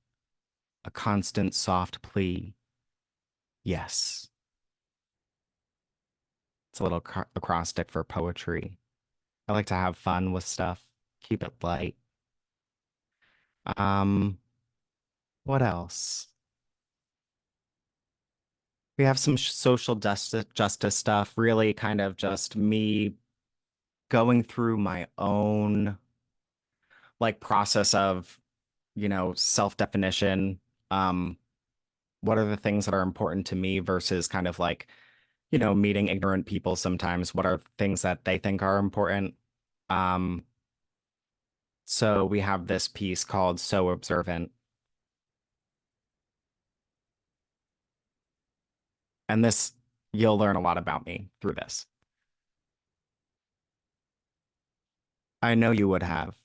a constant soft plea. Yes. It's a little acrostic for poetry. I like to have fun with stuff, keep it light. What else? We have some social justice stuff, really kind of just me going through my own like process of, self-definition. Um, what are the things that are important to me versus kind of like, meeting ignorant people sometimes. What are things that they think are important? Um, so we have this piece called So Observant. And this, you'll learn a lot about me through this. I know you would have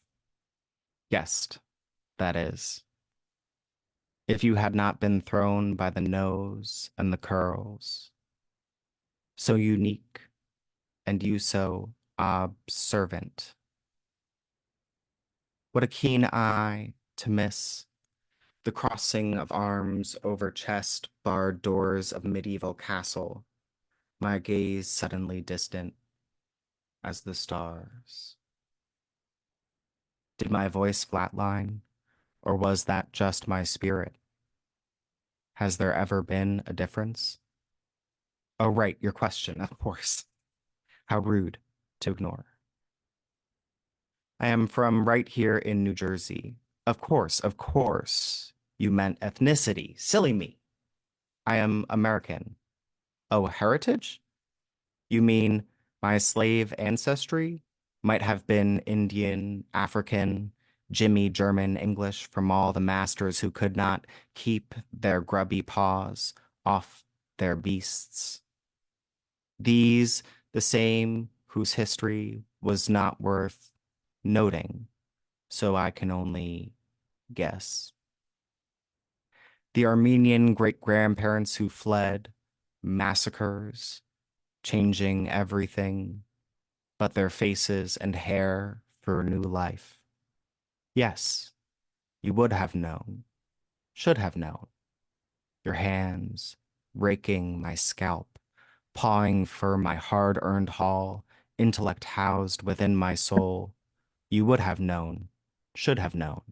guessed, that is, if you had not been thrown by the nose and the curls. So unique, and you so observant. What a keen eye to miss the crossing of arms over chest barred doors of medieval castle, my gaze suddenly distant as the stars. Did my voice flatline, or was that just my spirit? Has there ever been a difference? Oh, right, your question, of course. How rude to ignore. I am from right here in New Jersey. Of course. You meant ethnicity. Silly me. I am American. Oh, heritage? You mean my slave ancestry might have been Indian, African, Jimmy, German, English from all the masters who could not keep their grubby paws off their beasts. These, the same whose history was not worth noting, so I can only guess. The Armenian great-grandparents who fled, massacres, changing everything but their faces and hair for new life. Yes, you would have known, should have known. Your hands raking my scalp, pawing for my hard-earned haul, intellect housed within my soul. You would have known, should have known,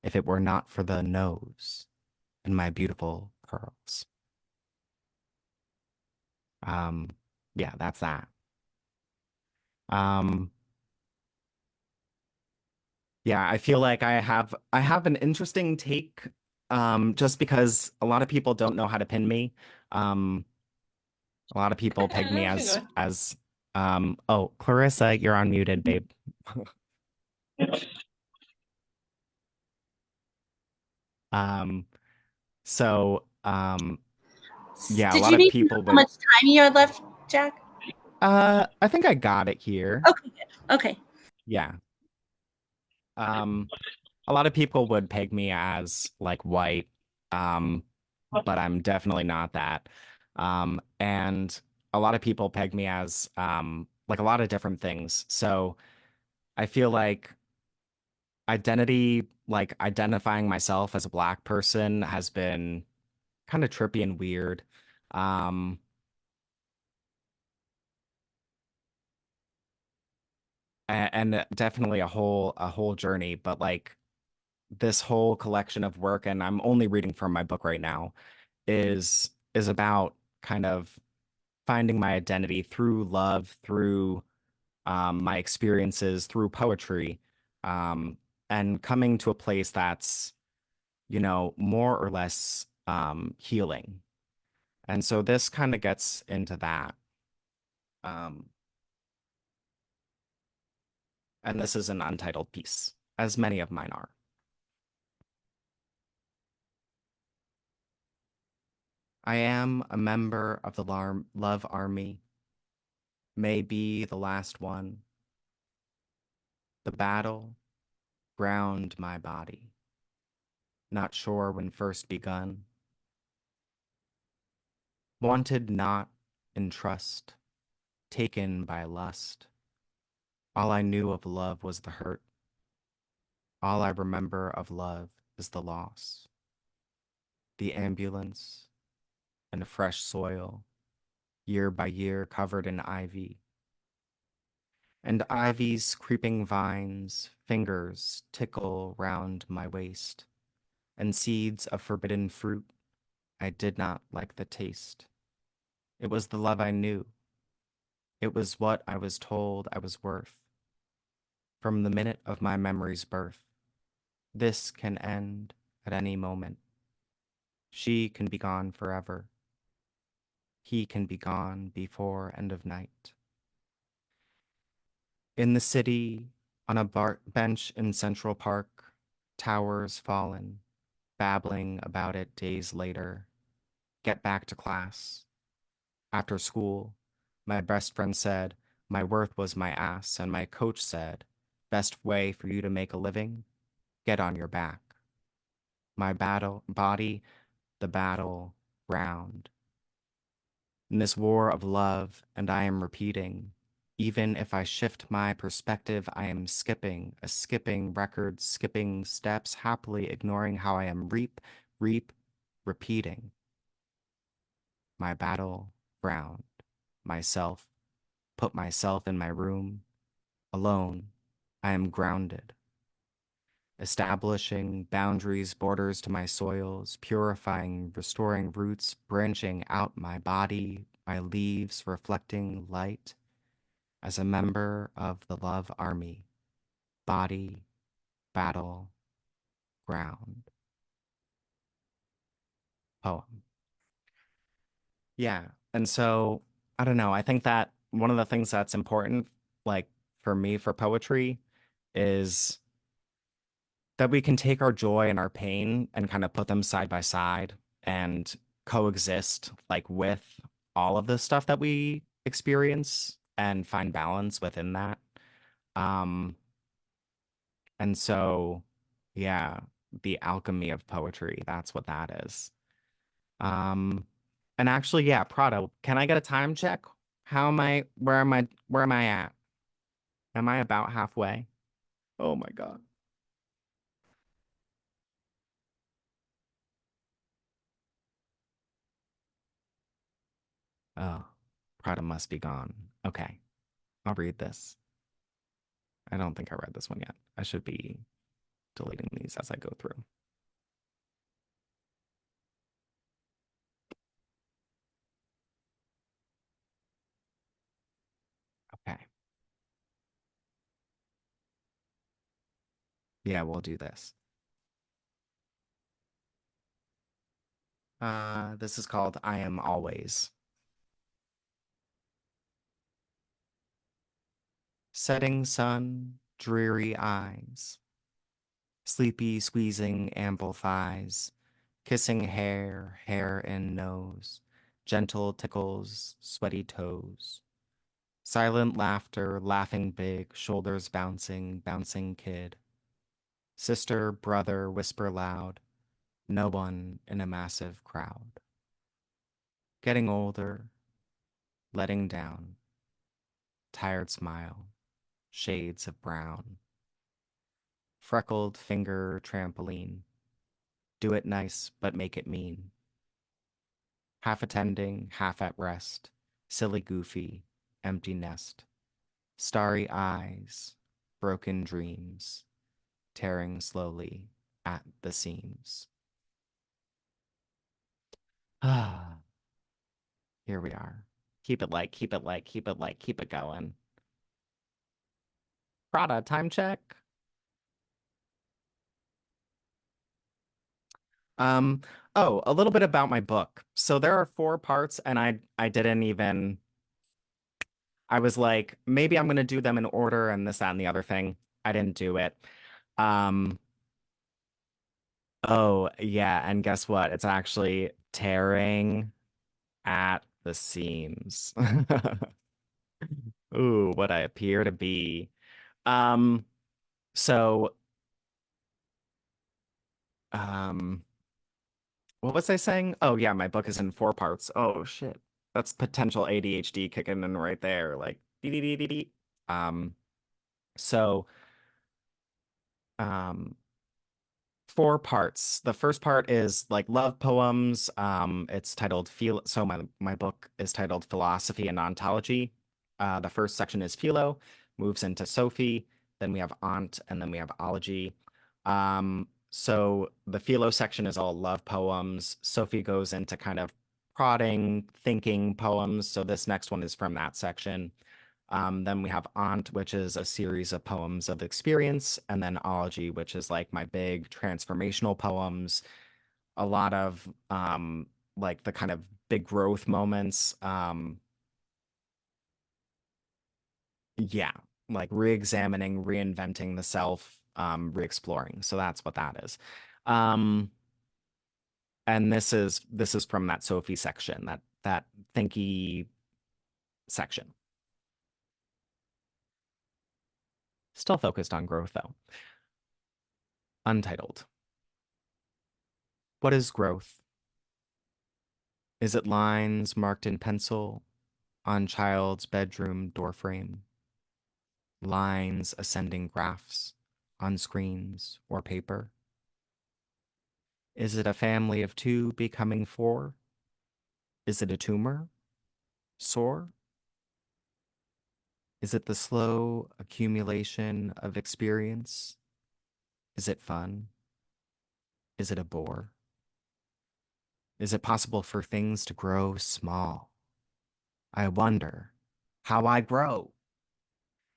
if it were not for the nose and my beautiful curls. Um, yeah, that's that. Um, yeah, I feel like I have an interesting take, just because a lot of people don't know how to pin me. Um, a lot of people peg me as oh, Clarissa, you're unmuted, babe. Um, so yeah, a Did lot you of need to know people how would much time you had left, Jack? I think I got it here. Okay, good. Okay. Yeah. Um, a lot of people would peg me as like white, um, but I'm definitely not that. And a lot of people peg me as like a lot of different things. So I feel like identity, like identifying myself as a black person has been kind of trippy and weird. Um, and definitely a whole journey, but like this whole collection of work, and I'm only reading from my book right now, is about kind of finding my identity through love, through my experiences, through poetry, and coming to a place that's, more or less healing. And so this kind of gets into that. Um, and this is an untitled piece, as many of mine are. I am a member of the love army, may be the last one. The battle ground my body, not sure when first begun. Wanted not in trust, taken by lust. All I knew of love was the hurt. All I remember of love is the loss. The ambulance and fresh soil, year by year covered in ivy. And ivy's creeping vines, fingers tickle round my waist, and seeds of forbidden fruit I did not like the taste. It was the love I knew. It was what I was told I was worth. From the minute of my memory's birth, this can end at any moment. She can be gone forever. He can be gone before end of night. In the city, on a bench in Central Park, towers fallen, babbling about it days later. Get back to class. After school, my best friend said my worth was my ass, and my coach said, best way for you to make a living? Get on your back. My body, the battle ground. In this war of love, and I am repeating, even if I shift my perspective, I am skipping, a skipping record, skipping steps, happily ignoring how I am repeating. My battle ground, myself, put myself in my room, alone, I am grounded. Establishing boundaries, borders to my soils, purifying, restoring roots, branching out my body, my leaves reflecting light. As a member of the love army, body, battle, ground. Poem. Yeah. And so, I don't know, I think that one of the things that's important, like for me, for poetry, is that we can take our joy and our pain and kind of put them side by side and coexist like with all of the stuff that we experience and find balance within that. Um, and so, yeah, the alchemy of poetry, that's what that is. Um, and actually, yeah, Prado, can I get a time check? How am I, where am I at? Am I about halfway? Oh my God. Oh, Prada must be gone. Okay, I'll read this. I don't think I read this one yet. I should be deleting these as I go through. Okay. Yeah, we'll do this. This is called I Am Always. Setting sun, dreary eyes, sleepy squeezing ample thighs, kissing hair, hair in nose, gentle tickles, sweaty toes. Silent laughter, laughing big, shoulders bouncing, bouncing kid. Sister, brother, whisper loud, no one in a massive crowd. Getting older, letting down, tired smile, shades of brown. Freckled finger trampoline, do it nice but make it mean. Half attending, half at rest, silly goofy, empty nest. Starry eyes, broken dreams, tearing slowly at the seams. Ah, here we are. Keep it light, keep it light, keep it light, keep it going. Prada, time check. Um, oh, a little bit about my book. So there are 4 parts, and I didn't even I was like, maybe I'm gonna do them in order and this, that, and the other thing. I didn't do it. Um, oh yeah, and guess what? It's actually tearing at the seams. Ooh, what I appear to be. Um, so, um, what was I saying? Oh yeah, my book is in 4 parts. Oh shit. That's potential ADHD kicking in right there. Like dee dee dee dee dee. Um, so um 4 parts. The first part is like love poems. It's titled Philo. So my book is titled Philosophy and Ontology. The first section is Philo, moves into Sophie, then we have Ont, and then we have Ology. So the Philo section is all love poems. Sophie goes into kind of prodding, thinking poems. So this next one is from that section. Then we have Aunt, which is a series of poems of experience, and then Ology, which is like my big transformational poems, a lot of like the kind of big growth moments. Yeah, like re-examining, reinventing the self, re-exploring. So that's what that is. And this is from that Sophie section, that thinky section. Still focused on growth though. Untitled. What is growth? Is it lines marked in pencil on child's bedroom doorframe? Lines ascending graphs on screens or paper? Is it a family of 2 becoming 4? Is it a tumor? Sore? Is it the slow accumulation of experience? Is it fun? Is it a bore? Is it possible for things to grow small? I wonder how I grow.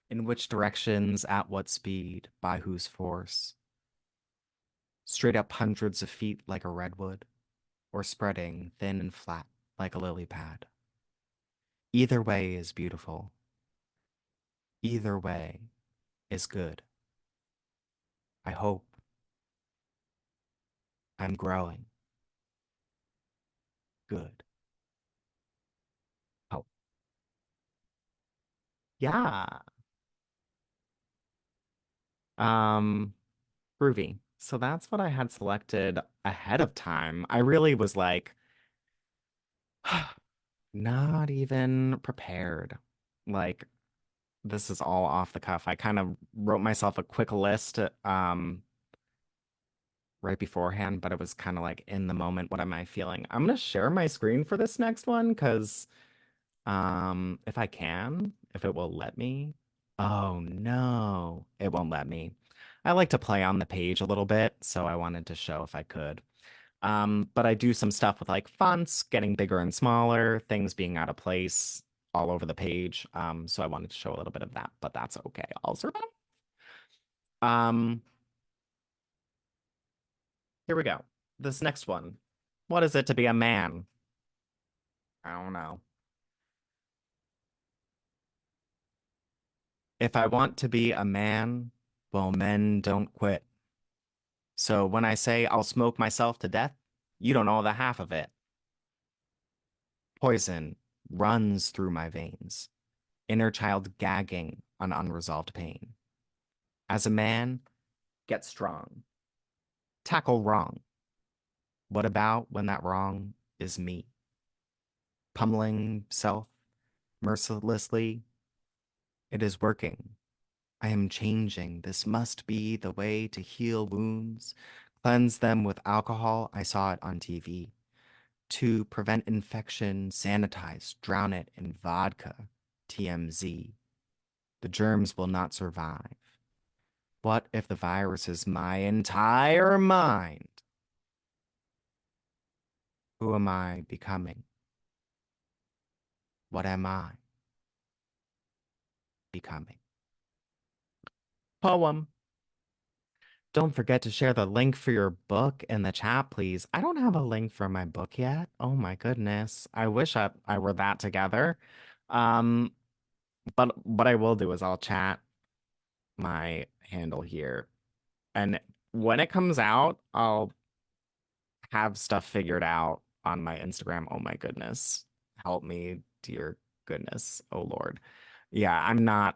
In which directions, at what speed, by whose force? Straight up hundreds of feet like a redwood, or spreading thin and flat like a lily pad. Either way is beautiful. Either way is good. I hope I'm growing. Good. Hope. Yeah. Um, Groovy. So that's what I had selected ahead of time. I really was like, not even prepared. Like, this is all off the cuff. I kind of wrote myself a quick list right beforehand, but it was kind of like in the moment, what am I feeling? I'm gonna share my screen for this next one because if I can, if it will let me. Oh no, it won't let me. I like to play on the page a little bit, so I wanted to show if I could. But I do some stuff with like fonts getting bigger and smaller, things being out of place all over the page. So I wanted to show a little bit of that, but that's okay. I'll survive. Um, Here we go. This next one. What is it to be a man? I don't know. If I want to be a man, well, men don't quit. So when I say I'll smoke myself to death, you don't know the half of it. Poison runs through my veins, inner child gagging on unresolved pain. As a man, get strong. Tackle wrong. What about when that wrong is me? Pummeling self mercilessly. It is working. I am changing. This must be the way to heal wounds. Cleanse them with alcohol. I saw it on TV. To prevent infection, sanitize, drown it in vodka. TMZ. The germs will not survive. What if the virus is my entire mind? Who am I becoming? What am I becoming? Poem. Don't forget to share the link for your book in the chat, please. I don't have a link for my book yet. Oh my goodness. I wish I were that together. Um, but what I will do is I'll chat my handle here. And when it comes out, I'll have stuff figured out on my Instagram. Oh my goodness. Help me, dear goodness. Oh Lord. Yeah,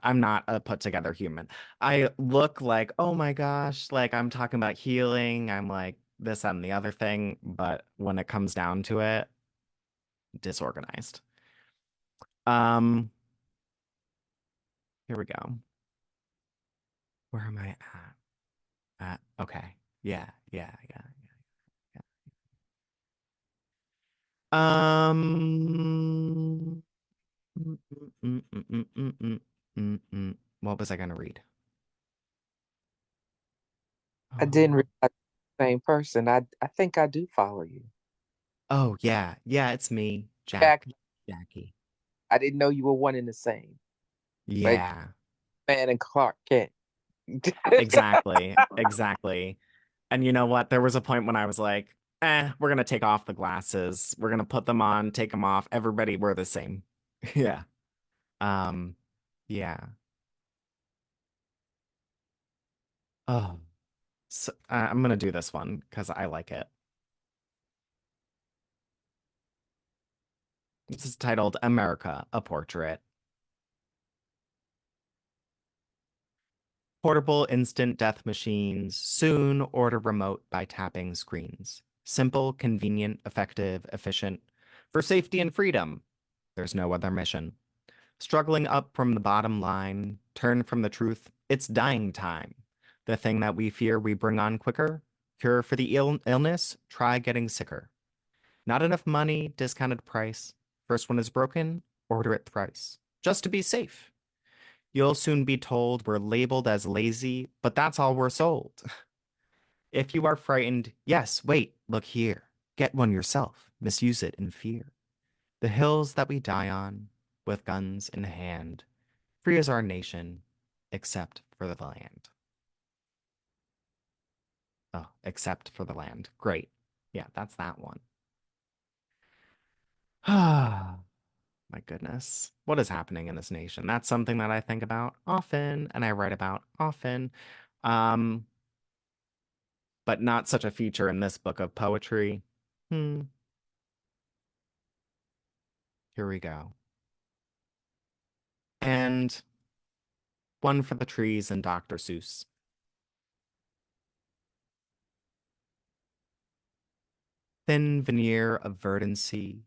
I'm not a put together human. I look like, oh my gosh, like I'm talking about healing, I'm like this, that, and the other thing, but when it comes down to it, disorganized. Um, Here we go. Where am I at? Okay. Yeah, yeah, yeah, yeah, yeah. Mm, mm, mm, mm, mm, mm, what was I gonna read? I didn't Um, realize the same person. I think I do follow you. oh yeah, yeah, it's me, Jack, Jackie. I didn't know you were one and the same. Like Yeah, Man and Clark Kent. exactly, exactly. And you know what? There was a point when I was like, we're gonna take off the glasses. We're gonna put them on, take them off. Everybody, we're the same. Yeah. Um, yeah. Oh, so, I'm gonna do this one because I like it. This is titled America, a Portrait. Portable instant death machines soon order remote by tapping screens. Simple, convenient, effective, efficient. For safety and freedom, there's no other mission. Struggling up from the bottom line, turn from the truth, it's dying time. The thing that we fear we bring on quicker, cure for the illness, try getting sicker. Not enough money, discounted price. First one is broken, order it thrice. Just to be safe. You'll soon be told we're labeled as lazy, but that's all we're sold. If you are frightened, yes, wait, look here. Get one yourself, misuse it in fear. The hills that we die on, with guns in hand, free as our nation, except for the land. Oh, except for the land. Great. Yeah, that's that one. Ah, my goodness. What is happening in this nation? That's something that I think about often and I write about often. Um, but not such a feature in this book of poetry. Hmm. Here we go. And one for the trees and Dr. Seuss. Thin veneer of verdancy,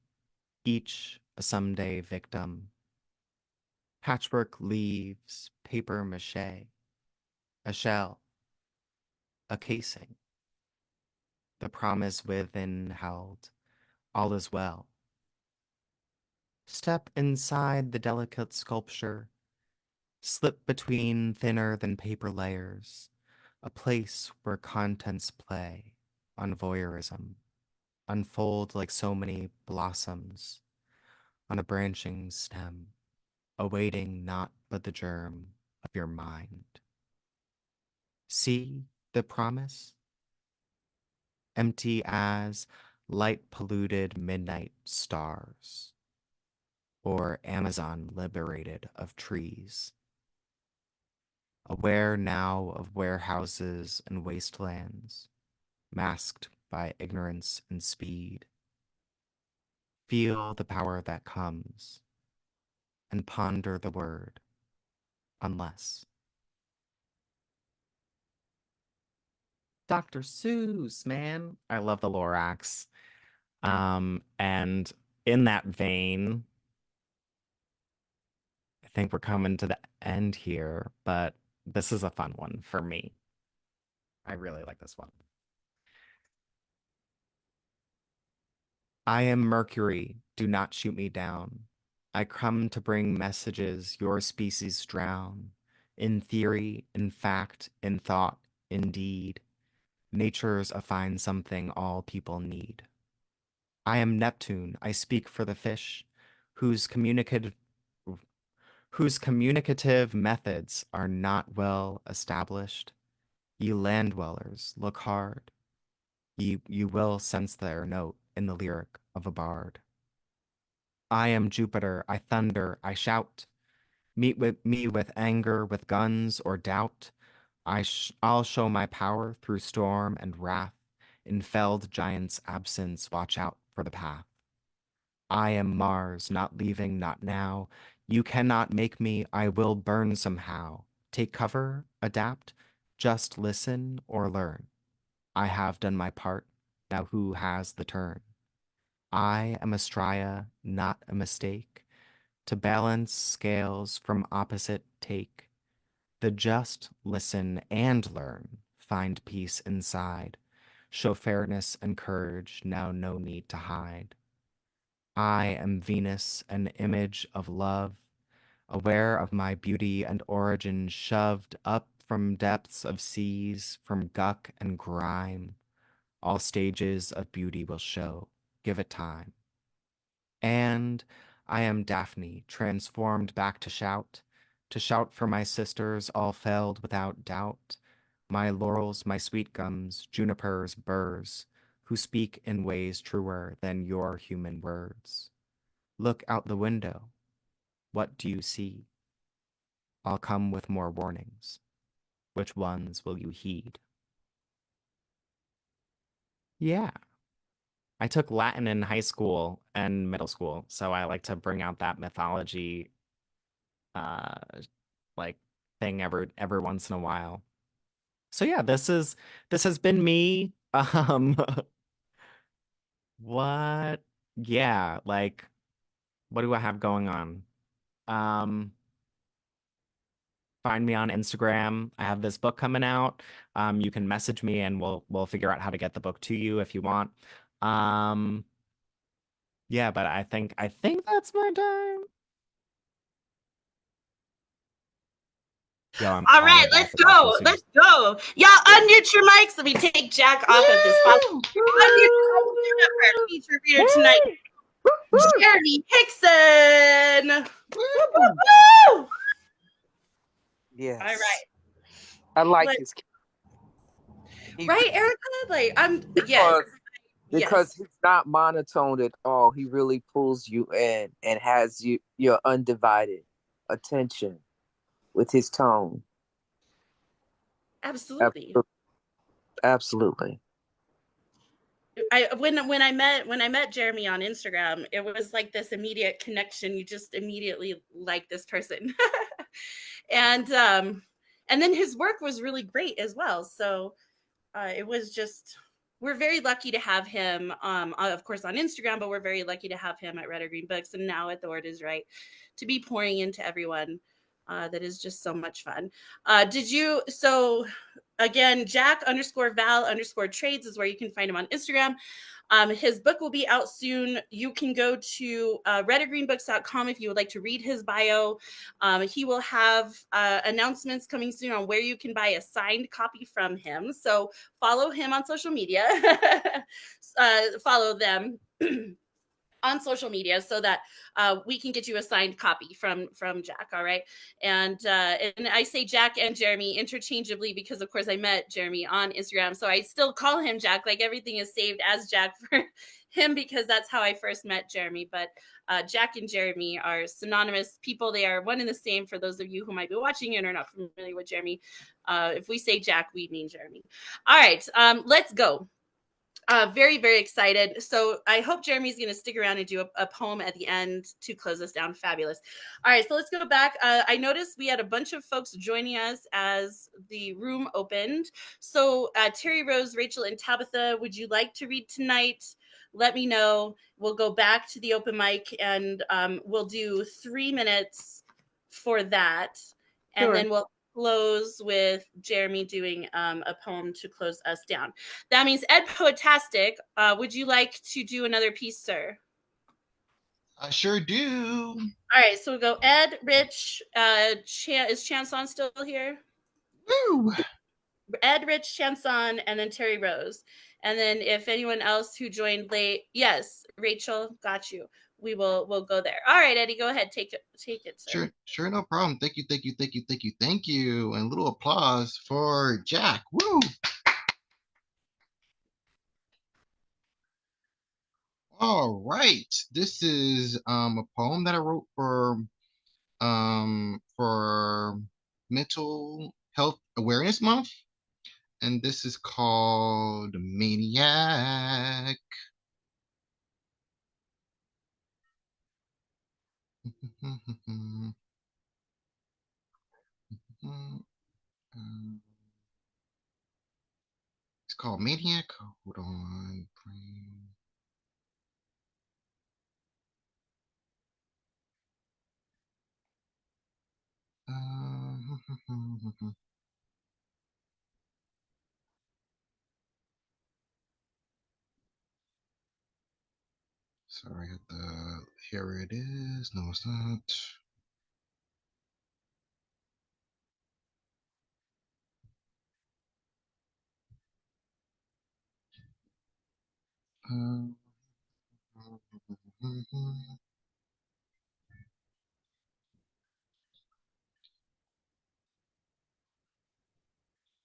each a someday victim. Patchwork leaves, paper mache, a shell, a casing. The promise within held, all is well. Step inside the delicate sculpture, slip between thinner than paper layers, a place where contents play on voyeurism, unfold like so many blossoms on a branching stem, awaiting naught but the germ of your mind. See the promise? Empty as light polluted midnight stars, or Amazon liberated of trees. Aware now of warehouses and wastelands, masked by ignorance and speed. Feel the power that comes, and ponder the word, unless. Dr. Seuss, man. I love the Lorax. And in that vein, I think we're coming to the end here, but this is a fun one for me. I really like this one. I am Mercury, do not shoot me down. I come to bring messages your species drown. In theory, in fact, in thought, in deed, nature's a fine something all people need. I am Neptune, I speak for the fish, whose communicative methods are not well established. Ye land dwellers, look hard. You will sense their note in the lyric of a bard. I am Jupiter, I thunder, I shout. Meet with me with anger, with guns or doubt. I'll show my power through storm and wrath. In felled giants' absence, watch out for the path. I am Mars, not leaving, not now. You cannot make me, I will burn somehow. Take cover, adapt, just listen or learn. I have done my part, now who has the turn? I am a stria, not a mistake. To balance scales from opposite take. The just listen and learn, find peace inside. Show fairness and courage, now no need to hide. I am Venus, an image of love, aware of my beauty and origin, shoved up from depths of seas, from guck and grime. All stages of beauty will show, give it time. And I am Daphne, transformed back to shout for my sisters, all felled without doubt. My laurels, my sweet gums, junipers, burrs, who speak in ways truer than your human words. Look out the window. What do you see? I'll come with more warnings. Which ones will you heed? Yeah. I took Latin in high school and middle school, so I like to bring out that mythology uh like thing every once in a while. So yeah, this has been me. What? Yeah, like what do I have going on? Um Find me on Instagram. I have this book coming out. You can message me and we'll figure out how to get the book to you if you want. Um yeah, but I think that's my time. Yo, I'm All calling right, it back let's to back go. this year. Let's go. Y'all unmute your mics. Let me take Jack off of this. Woo! Unmute our feature reader tonight, Jeremy Hickson. Woo! Woo! Yes. All right. I like Let, his he, right, Erica? Like, yes. because Yes. he's not monotone at all. He really pulls you in and has your undivided attention with his tone. Absolutely. Absolutely. When I met Jeremy on Instagram, it was like this immediate connection. You just immediately like this person. And then his work was really great as well. So it was just, we're very lucky to have him, of course, on Instagram, but we're very lucky to have him at Red or Green Books and now at The Word Is Right to be pouring into everyone. That is just so much fun. So again, Jack_Val_trades is where you can find him on Instagram. His book will be out soon. You can go to redorgreenbooks.com if you would like to read his bio. He will have announcements coming soon on where you can buy a signed copy from him. So follow him on social media. Follow them. On social media so that we can get you a signed copy from Jack. All right. And I say Jack and Jeremy interchangeably because of course I met Jeremy on Instagram. So I still call him Jack. Like everything is saved as Jack for him because that's how I first met Jeremy. But Jack and Jeremy are synonymous people. They are one and the same for those of you who might be watching and are not familiar with Jeremy. If we say Jack, we mean Jeremy. All right. Let's go. Very, very excited. So I hope Jeremy's going to stick around and do a poem at the end to close us down. Fabulous. All right, so let's go back. I noticed we had a bunch of folks joining us as the room opened. So Terry, Rose, Rachel, and Tabitha, would you like to read tonight? Let me know. We'll go back to the open mic and we'll do 3 minutes for that. And Sure. then we'll close with Jeremy doing a poem to close us down. That means Ed Poetastic, would you like to do another piece, sir? I sure do. All right, so we'll go Ed, Rich, is Chanson still here? Woo! Ed, Rich, Chanson, and then Terry Rose. And then if anyone else who joined late, yes, Rachel, got you. We'll go there. All right, Eddie, go ahead. Take it, sir. Sure, no problem. Thank you. And a little applause for Jack. Woo! All right. This is a poem that I wrote for Mental Health Awareness Month. And this is called Maniac. It's called Maniac. Hold on. Sorry, here it is. No, it's not.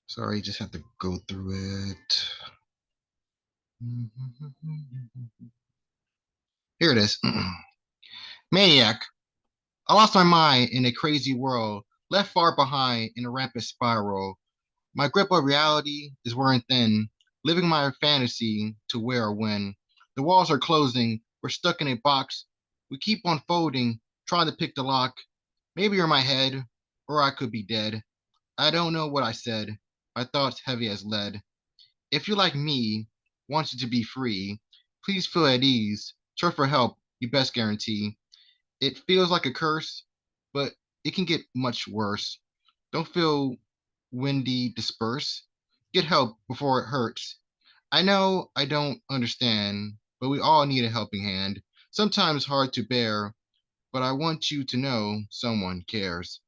Sorry, just have to go through it. Here it is. Maniac. I lost my mind in a crazy world, left far behind in a rampant spiral. My grip of reality is wearing thin, living my fantasy to where or when. The walls are closing, we're stuck in a box. We keep on folding, trying to pick the lock. Maybe you're my head, or I could be dead. I don't know what I said. My thoughts heavy as lead. If you like me, want you to be free, please feel at ease. Search for help, you best guarantee. It feels like a curse, but it can get much worse. Don't feel windy disperse. Get help before it hurts. I know I don't understand, but we all need a helping hand. Sometimes hard to bear, but I want you to know someone cares.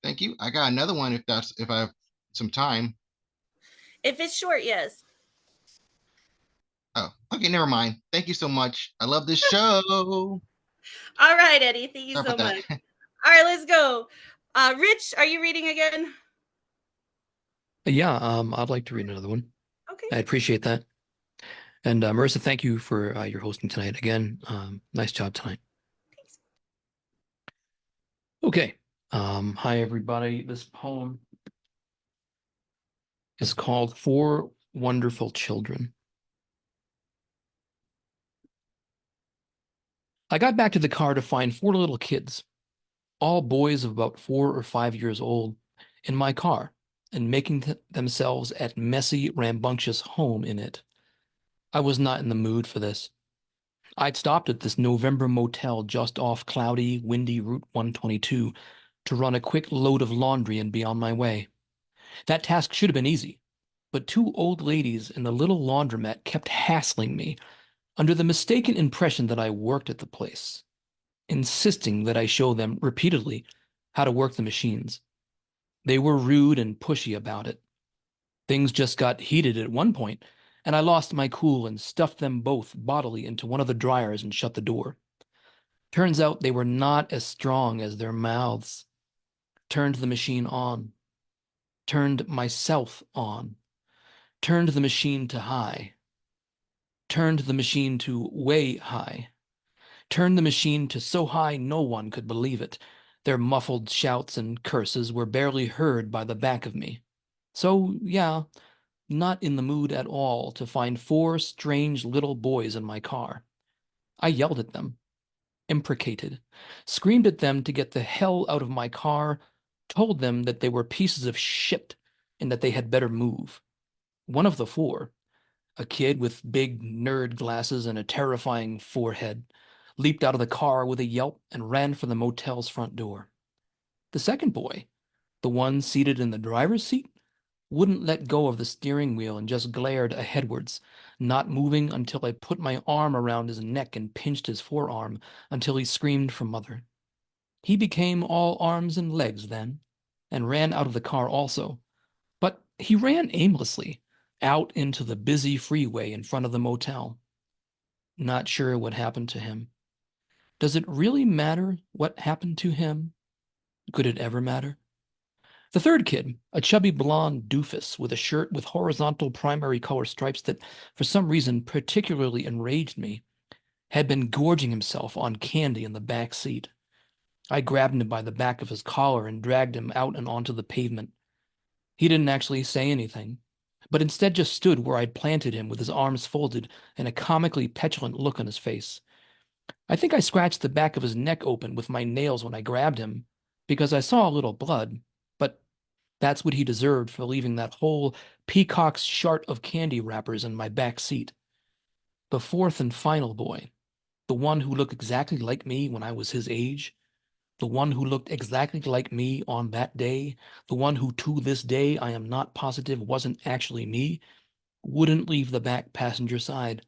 Thank you. I got another one if I have some time. If it's short, yes. Oh, okay, never mind. Thank you so much. I love this show. All right, Eddie. Thank you Sorry so about much. that. All right, let's go. Rich, are you reading again? Yeah, I'd like to read another one. Okay. I appreciate that. And Marissa, thank you for your hosting tonight again. Nice job tonight. Thanks. Okay. Hi, everybody. This poem is called Four Wonderful Children. I got back to the car to find four little kids, all boys of about 4 or 5 years old, in my car and making themselves at messy, rambunctious home in it. I was not in the mood for this. I'd stopped at this November motel just off cloudy, windy Route 122 to run a quick load of laundry and be on my way. That task should have been easy, but two old ladies in the little laundromat kept hassling me under the mistaken impression that I worked at the place, insisting that I show them repeatedly how to work the machines. They were rude and pushy about it. Things just got heated at one point, and I lost my cool and stuffed them both bodily into one of the dryers and shut the door. Turns out they were not as strong as their mouths. Turned the machine on. Turned myself on. Turned the machine to high. Turned the machine to way high. Turned the machine to so high no one could believe it. Their muffled shouts and curses were barely heard by the back of me. So, yeah, not in the mood at all to find four strange little boys in my car. I yelled at them, imprecated, screamed at them to get the hell out of my car, told them that they were pieces of shit and that they had better move. One of the four, a kid with big nerd glasses and a terrifying forehead, leaped out of the car with a yelp and ran for the motel's front door. The second boy, the one seated in the driver's seat, wouldn't let go of the steering wheel and just glared aheadwards, not moving until I put my arm around his neck and pinched his forearm until he screamed for mother. He became all arms and legs then, and ran out of the car also. But he ran aimlessly, out into the busy freeway in front of the motel. Not sure what happened to him. Does it really matter what happened to him? Could it ever matter? The third kid, a chubby blonde doofus with a shirt with horizontal primary color stripes that, for some reason, particularly enraged me, had been gorging himself on candy in the back seat. I grabbed him by the back of his collar and dragged him out and onto the pavement. He didn't actually say anything, but instead just stood where I'd planted him with his arms folded and a comically petulant look on his face. I think I scratched the back of his neck open with my nails when I grabbed him, because I saw a little blood, but that's what he deserved for leaving that whole peacock's shart of candy wrappers in my back seat. The fourth and final boy, the one who looked exactly like me when I was his age, the one who looked exactly like me on that day, the one who to this day I am not positive wasn't actually me, wouldn't leave the back passenger side,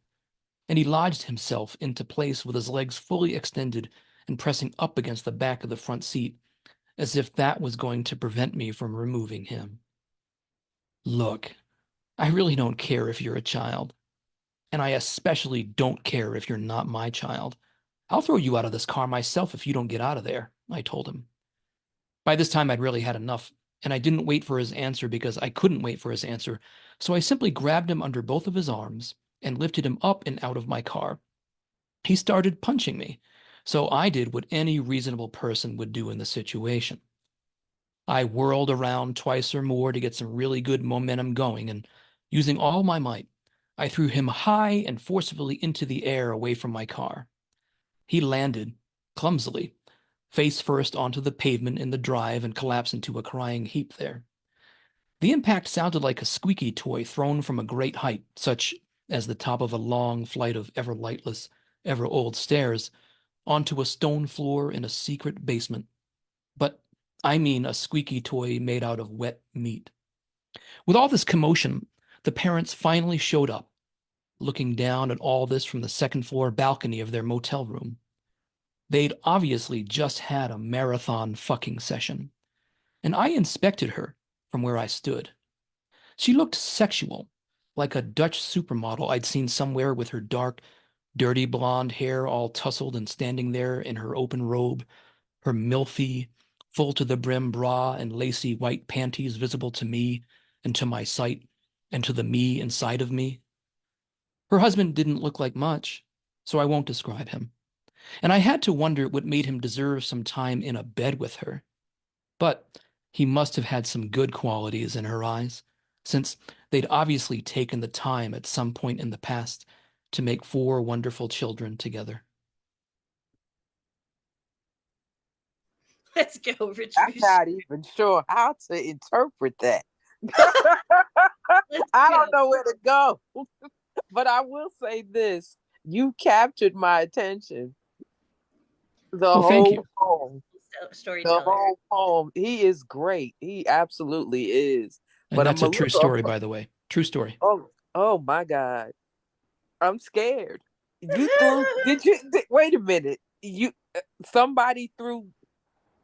and he lodged himself into place with his legs fully extended and pressing up against the back of the front seat, as if that was going to prevent me from removing him. Look, I really don't care if you're a child, and I especially don't care if you're not my child. I'll throw you out of this car myself if you don't get out of there, I told him. By this time, I'd really had enough, and I didn't wait for his answer because I couldn't wait for his answer, so I simply grabbed him under both of his arms and lifted him up and out of my car. He started punching me, so I did what any reasonable person would do in the situation. I whirled around twice or more to get some really good momentum going, and using all my might, I threw him high and forcefully into the air away from my car. He landed, clumsily, face first onto the pavement in the drive and collapsed into a crying heap there. The impact sounded like a squeaky toy thrown from a great height, such as the top of a long flight of ever lightless, ever old stairs, onto a stone floor in a secret basement. But I mean a squeaky toy made out of wet meat. With all this commotion, the parents finally showed up, looking down at all this from the second floor balcony of their motel room. They'd obviously just had a marathon fucking session, and I inspected her from where I stood. She looked sexual, like a Dutch supermodel I'd seen somewhere with her dark, dirty blonde hair all tousled and standing there in her open robe, her milfy, full to the brim bra and lacy white panties visible to me and to my sight and to the me inside of me. Her husband didn't look like much, so I won't describe him. And I had to wonder what made him deserve some time in a bed with her. But he must have had some good qualities in her eyes, since they'd obviously taken the time at some point in the past to make 4 wonderful children together. Let's go, Rich. I'm not even sure how to interpret that. Let's I go. don't know where to go. But I will say this. You captured my attention. Well, thank you. Poem. The Storyteller. whole poem. He is great. He absolutely is. And But that's I'm a true story, by the way. True story. Oh my God. I'm scared. You threw, wait a minute. Somebody threw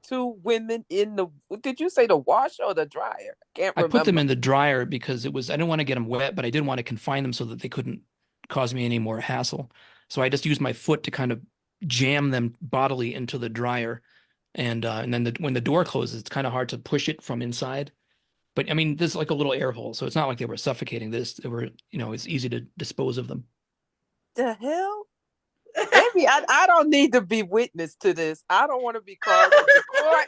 2 women in the, did you say the washer or the dryer? I can't remember. I put them in the dryer because I didn't want to get them wet, but I didn't want to confine them so that they couldn't cause me any more hassle. So I just used my foot to kind of jam them bodily into the dryer. And then when the door closes, it's kind of hard to push it from inside. But I mean, there's like a little air hole, so it's not like they were suffocating. They were, it's easy to dispose of them. The hell? Maybe I don't need to be witness to this. I don't want to be called into court.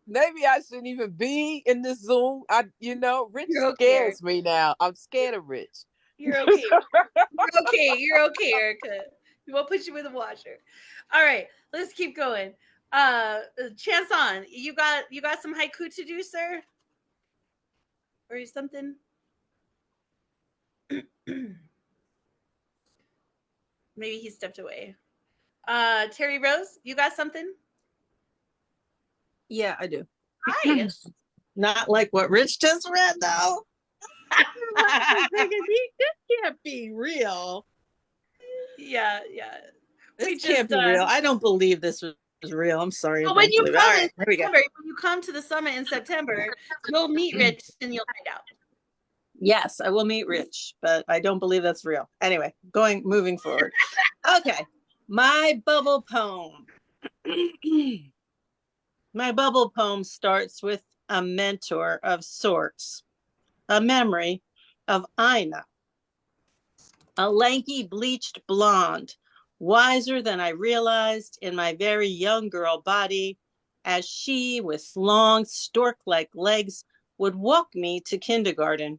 Maybe I shouldn't even be in this Zoom. Rich scares me now. I'm scared of Rich. You're okay. You're okay. You're okay, Erica. We won't put you in the washer. All right, let's keep going. Chance on. You got some haiku to do, sir? Or something? Maybe he stepped away. Terry Rose, you got something? Yeah, I do. Hi. Not like what Rich just read, though. This can't be real. Yeah. This can't be real. I don't believe this was real. I'm sorry. Well, when you come to the summit in September, you'll meet Rich and you'll find out. Yes, I will meet Rich, but I don't believe that's real. Anyway, moving forward. Okay, my bubble poem. My bubble poem starts with a mentor of sorts, a memory of Ina, a lanky, bleached blonde, wiser than I realized in my very young girl body, as she, with long stork-like legs, would walk me to kindergarten,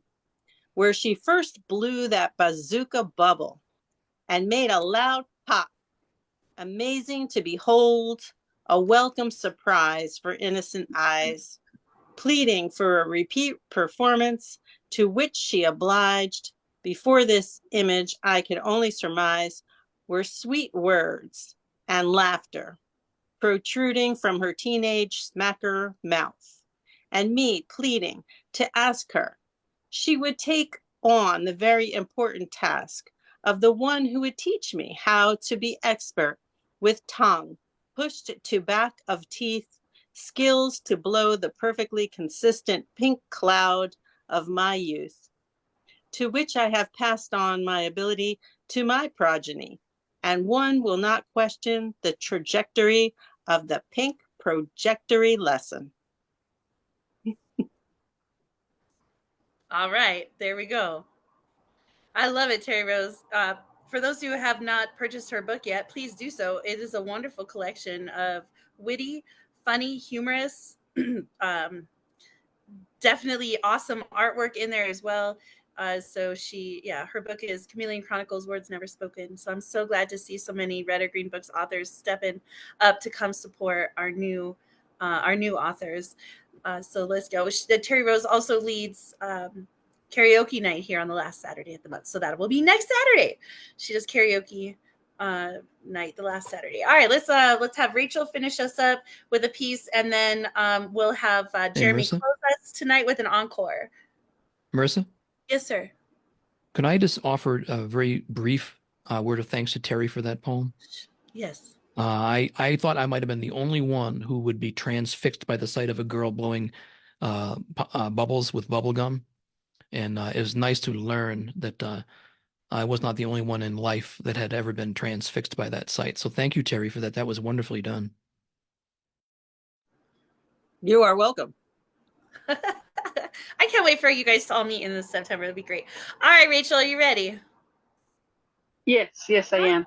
where she first blew that bazooka bubble and made a loud pop. Amazing to behold, a welcome surprise for innocent eyes, pleading for a repeat performance, to which she obliged. Before this image, I could only surmise were sweet words and laughter protruding from her teenage smacker mouth, and me pleading to ask her she would take on the very important task of the one who would teach me how to be expert with tongue pushed to back of teeth, skills to blow the perfectly consistent pink cloud of my youth, to which I have passed on my ability to my progeny, and one will not question the trajectory of the pink projectory lesson. All right, there we go. I love it, Terry Rose. For those who have not purchased her book yet, please do so. It is a wonderful collection of witty, funny, humorous, definitely awesome artwork in there as well. So her book is Chameleon Chronicles, Words Never Spoken. So I'm so glad to see so many Red or Green Books authors stepping up to come support our new authors. So let's go. Terry Rose also leads karaoke night here on the last Saturday of the month. So that will be next Saturday. She does karaoke night the last Saturday. All right, let's have Rachel finish us up with a piece, and then we'll have Jeremy Marissa? close us tonight with an encore. Marissa, Yes, sir. can I just offer a very brief word of thanks to Terry for that poem? Yes. I thought I might have been the only one who would be transfixed by the sight of a girl blowing bubbles with bubble gum. And it was nice to learn that I was not the only one in life that had ever been transfixed by that sight. So thank you, Terry, for that. That was wonderfully done. You are welcome. I can't wait for you guys to all meet in this September. It'll be great. All right, Rachel, are you ready? Yes, I am.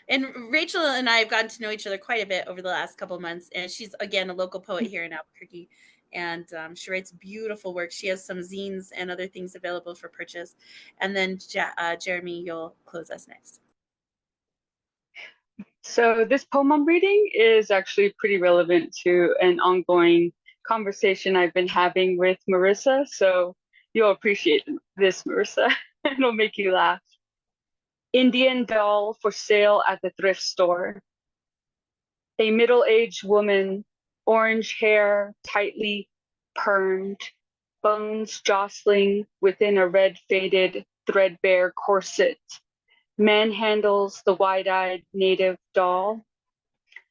And Rachel and I have gotten to know each other quite a bit over the last couple of months. And she's, again, a local poet here in Albuquerque. And she writes beautiful work. She has some zines and other things available for purchase. And then, Jeremy, you'll close us next. So this poem I'm reading is actually pretty relevant to an ongoing conversation I've been having with Marissa. So you'll appreciate this, Marissa. It'll make you laugh. Indian doll for sale at the thrift store. A middle-aged woman, orange hair tightly permed, bones jostling within a red faded threadbare corset, manhandles the wide-eyed native doll.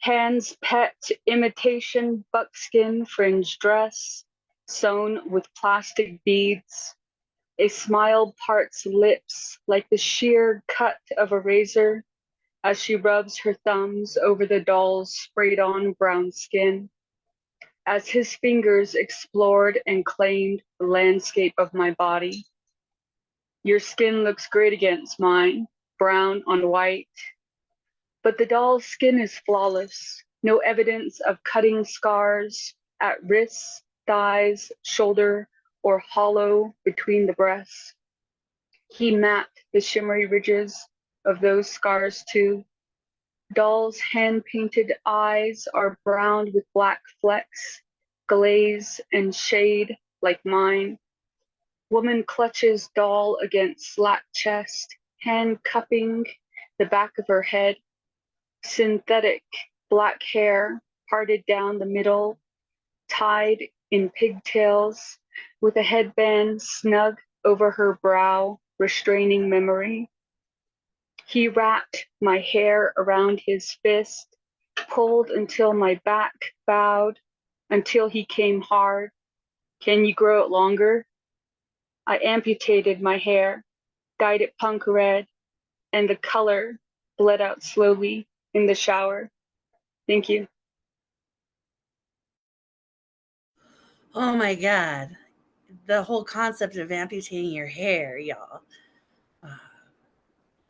Hands pet imitation buckskin fringe dress, sewn with plastic beads. A smile parts lips like the sheer cut of a razor as she rubs her thumbs over the doll's sprayed-on brown skin. As his fingers explored and claimed the landscape of my body. Your skin looks great against mine, brown on white. But the doll's skin is flawless, no evidence of cutting scars at wrists, thighs, shoulder, or hollow between the breasts. He mapped the shimmery ridges of those scars too. Doll's hand-painted eyes are browned with black flecks, glaze and shade like mine. Woman clutches doll against slack chest, hand cupping the back of her head. Synthetic black hair parted down the middle, tied in pigtails, with a headband snug over her brow, restraining memory. He wrapped my hair around his fist, pulled until my back bowed, until he came hard. Can you grow it longer? I amputated my hair, dyed it punk red, and the color bled out slowly in the shower. Thank you. Oh my God. The whole concept of amputating your hair, y'all.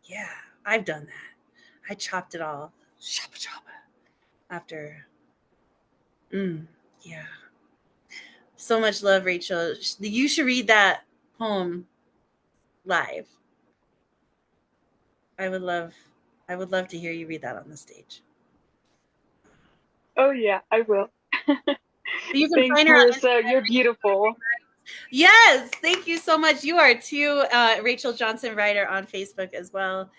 Yeah, I've done that. I chopped it all. Chop. After. Yeah. So much love, Rachel. You should read that poem live. I would love to hear you read that on the stage. Oh yeah, I will. You can Thanks, find her on Marissa. You're beautiful. Yes, thank you so much. You are too, Rachel Johnson Writer on Facebook as well.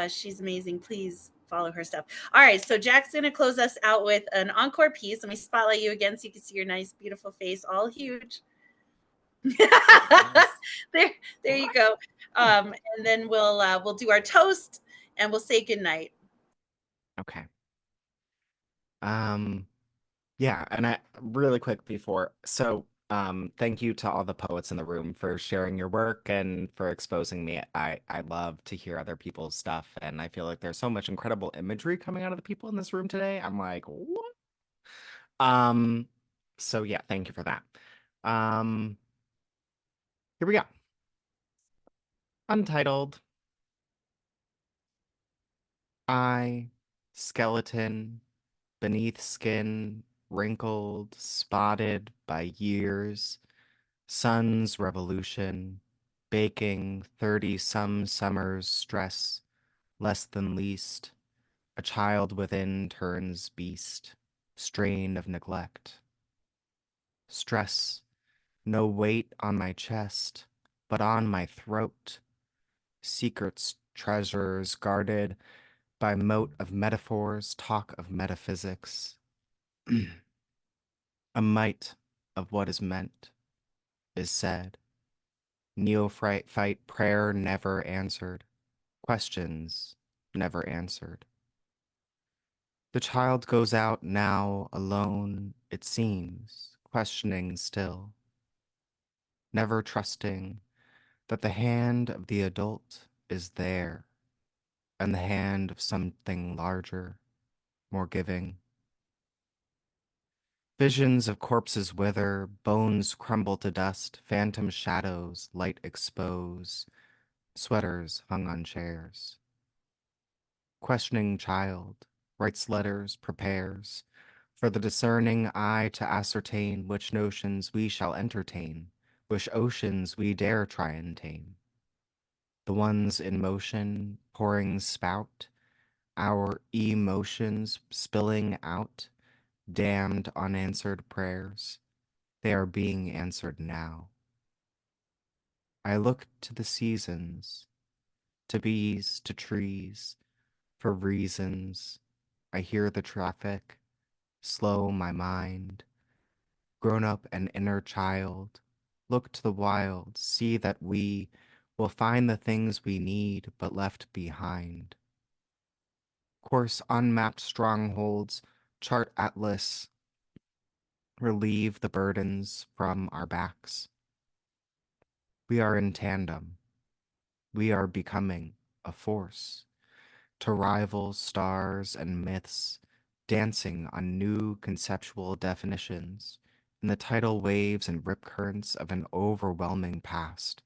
She's amazing. Please follow her stuff. All right, so Jack's gonna close us out with an encore piece. Let me spotlight you again so you can see your nice, beautiful face, all huge. there you go. And then we'll do our toast and we'll say goodnight. Okay. Yeah, and I really quick before, thank you to all the poets in the room for sharing your work and for exposing me. I love to hear other people's stuff, and I feel like there's so much incredible imagery coming out of the people in this room today. I'm like, what? So yeah, thank you for that. Here we go. Untitled. I, skeleton, beneath skin, wrinkled, spotted by years, sun's revolution, baking 30-some summers stress, less than least, a child within turns beast, strain of neglect. Stress, no weight on my chest, but on my throat, secrets, treasures guarded by moat of metaphors, talk of metaphysics, a might of what is meant, is said. Neophyte fight prayer never answered, questions never answered. The child goes out now alone, it seems, questioning still, never trusting that the hand of the adult is there, and the hand of something larger, more giving. Visions of corpses wither, bones crumble to dust, phantom shadows, light expose, sweaters hung on chairs. Questioning child, writes letters, prepares, for the discerning eye to ascertain which notions we shall entertain, which oceans we dare try and tame. The ones in motion, pouring spout, our emotions spilling out, damned unanswered prayers, they are being answered now. I look to the seasons, to bees, to trees, for reasons. I hear the traffic, slow my mind. Grown up and inner child, look to the wild, see that we will find the things we need but left behind. Course unmapped strongholds, chart atlas, relieve the burdens from our backs. We are in tandem. We are becoming a force to rival stars and myths, dancing on new conceptual definitions in the tidal waves and rip currents of an overwhelming past,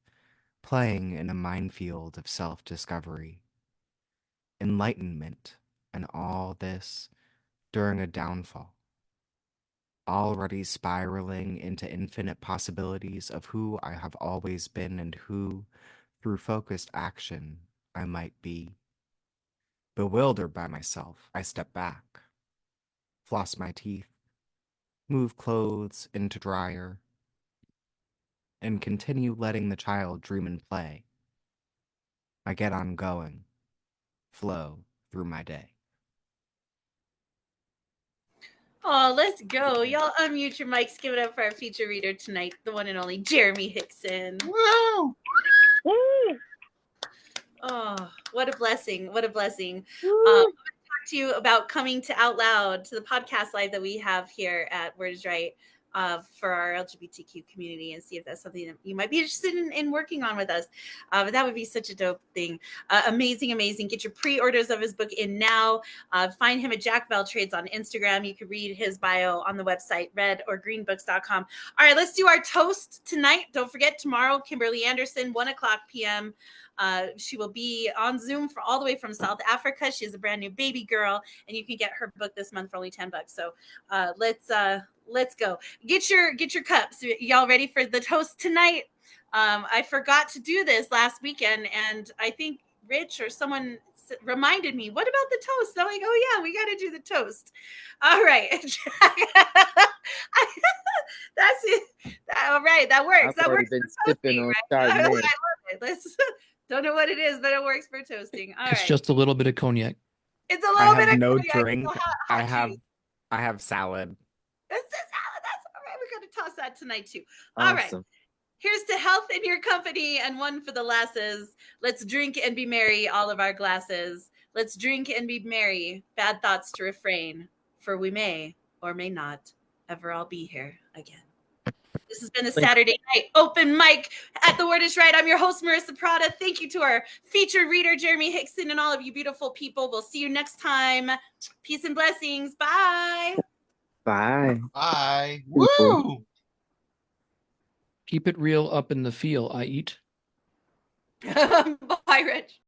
playing in a minefield of self-discovery. Enlightenment and all this during a downfall, already spiraling into infinite possibilities of who I have always been and who, through focused action, I might be. Bewildered by myself, I step back, floss my teeth, move clothes into dryer, and continue letting the child dream and play. I get on going, flow through my day. Oh, let's go. Y'all unmute your mics. Give it up for our feature reader tonight, the one and only Jeremy Hickson. Woo! Oh, what a blessing. What a blessing. I'm going to talk to you about coming to Out Loud, to the podcast live that we have here at Word is Right for our LGBTQ community, and see if that's something that you might be interested in working on with us. But that would be such a dope thing. Amazing, amazing. Get your pre-orders of his book in now. Find him at Jack Bell Trades on Instagram. You can read his bio on the website, redorgreenbooks.com. All right, let's do our toast tonight. Don't forget, tomorrow, Kimberly Anderson, 1 o'clock p.m. She will be on Zoom for all the way from South Africa. She is a brand new baby girl, and you can get her book this month for only $10. So let's go. Get your cups. Y'all ready for the toast tonight? I forgot to do this last weekend, and I think Rich or someone reminded me, what about the toast? I'm like, oh yeah, we got to do the toast. All right. That's it. All right, that works. I've That already works been for sipping toasting, on right? I love Chardonnay. it. Let's don't know what it is, but it works for toasting. All It's right. just a little bit of cognac. It's a I little have bit of no cognac, drink. so I hot have juice. I have salad. That's salad. That's all right. We're gonna toss that tonight too. All right. Awesome. Here's to health in your company and one for the lasses. Let's drink and be merry, all of our glasses. Let's drink and be merry, bad thoughts to refrain, for we may or may not ever all be here again. This has been a Saturday night open mic at The Word is Right. I'm your host, Marissa Prada. Thank you to our featured reader, Jeremy Hickson, and all of you beautiful people. We'll see you next time. Peace and blessings. Bye. Bye. Bye. People. Woo! Keep it real up in the feel, I eat. Bye, Rich.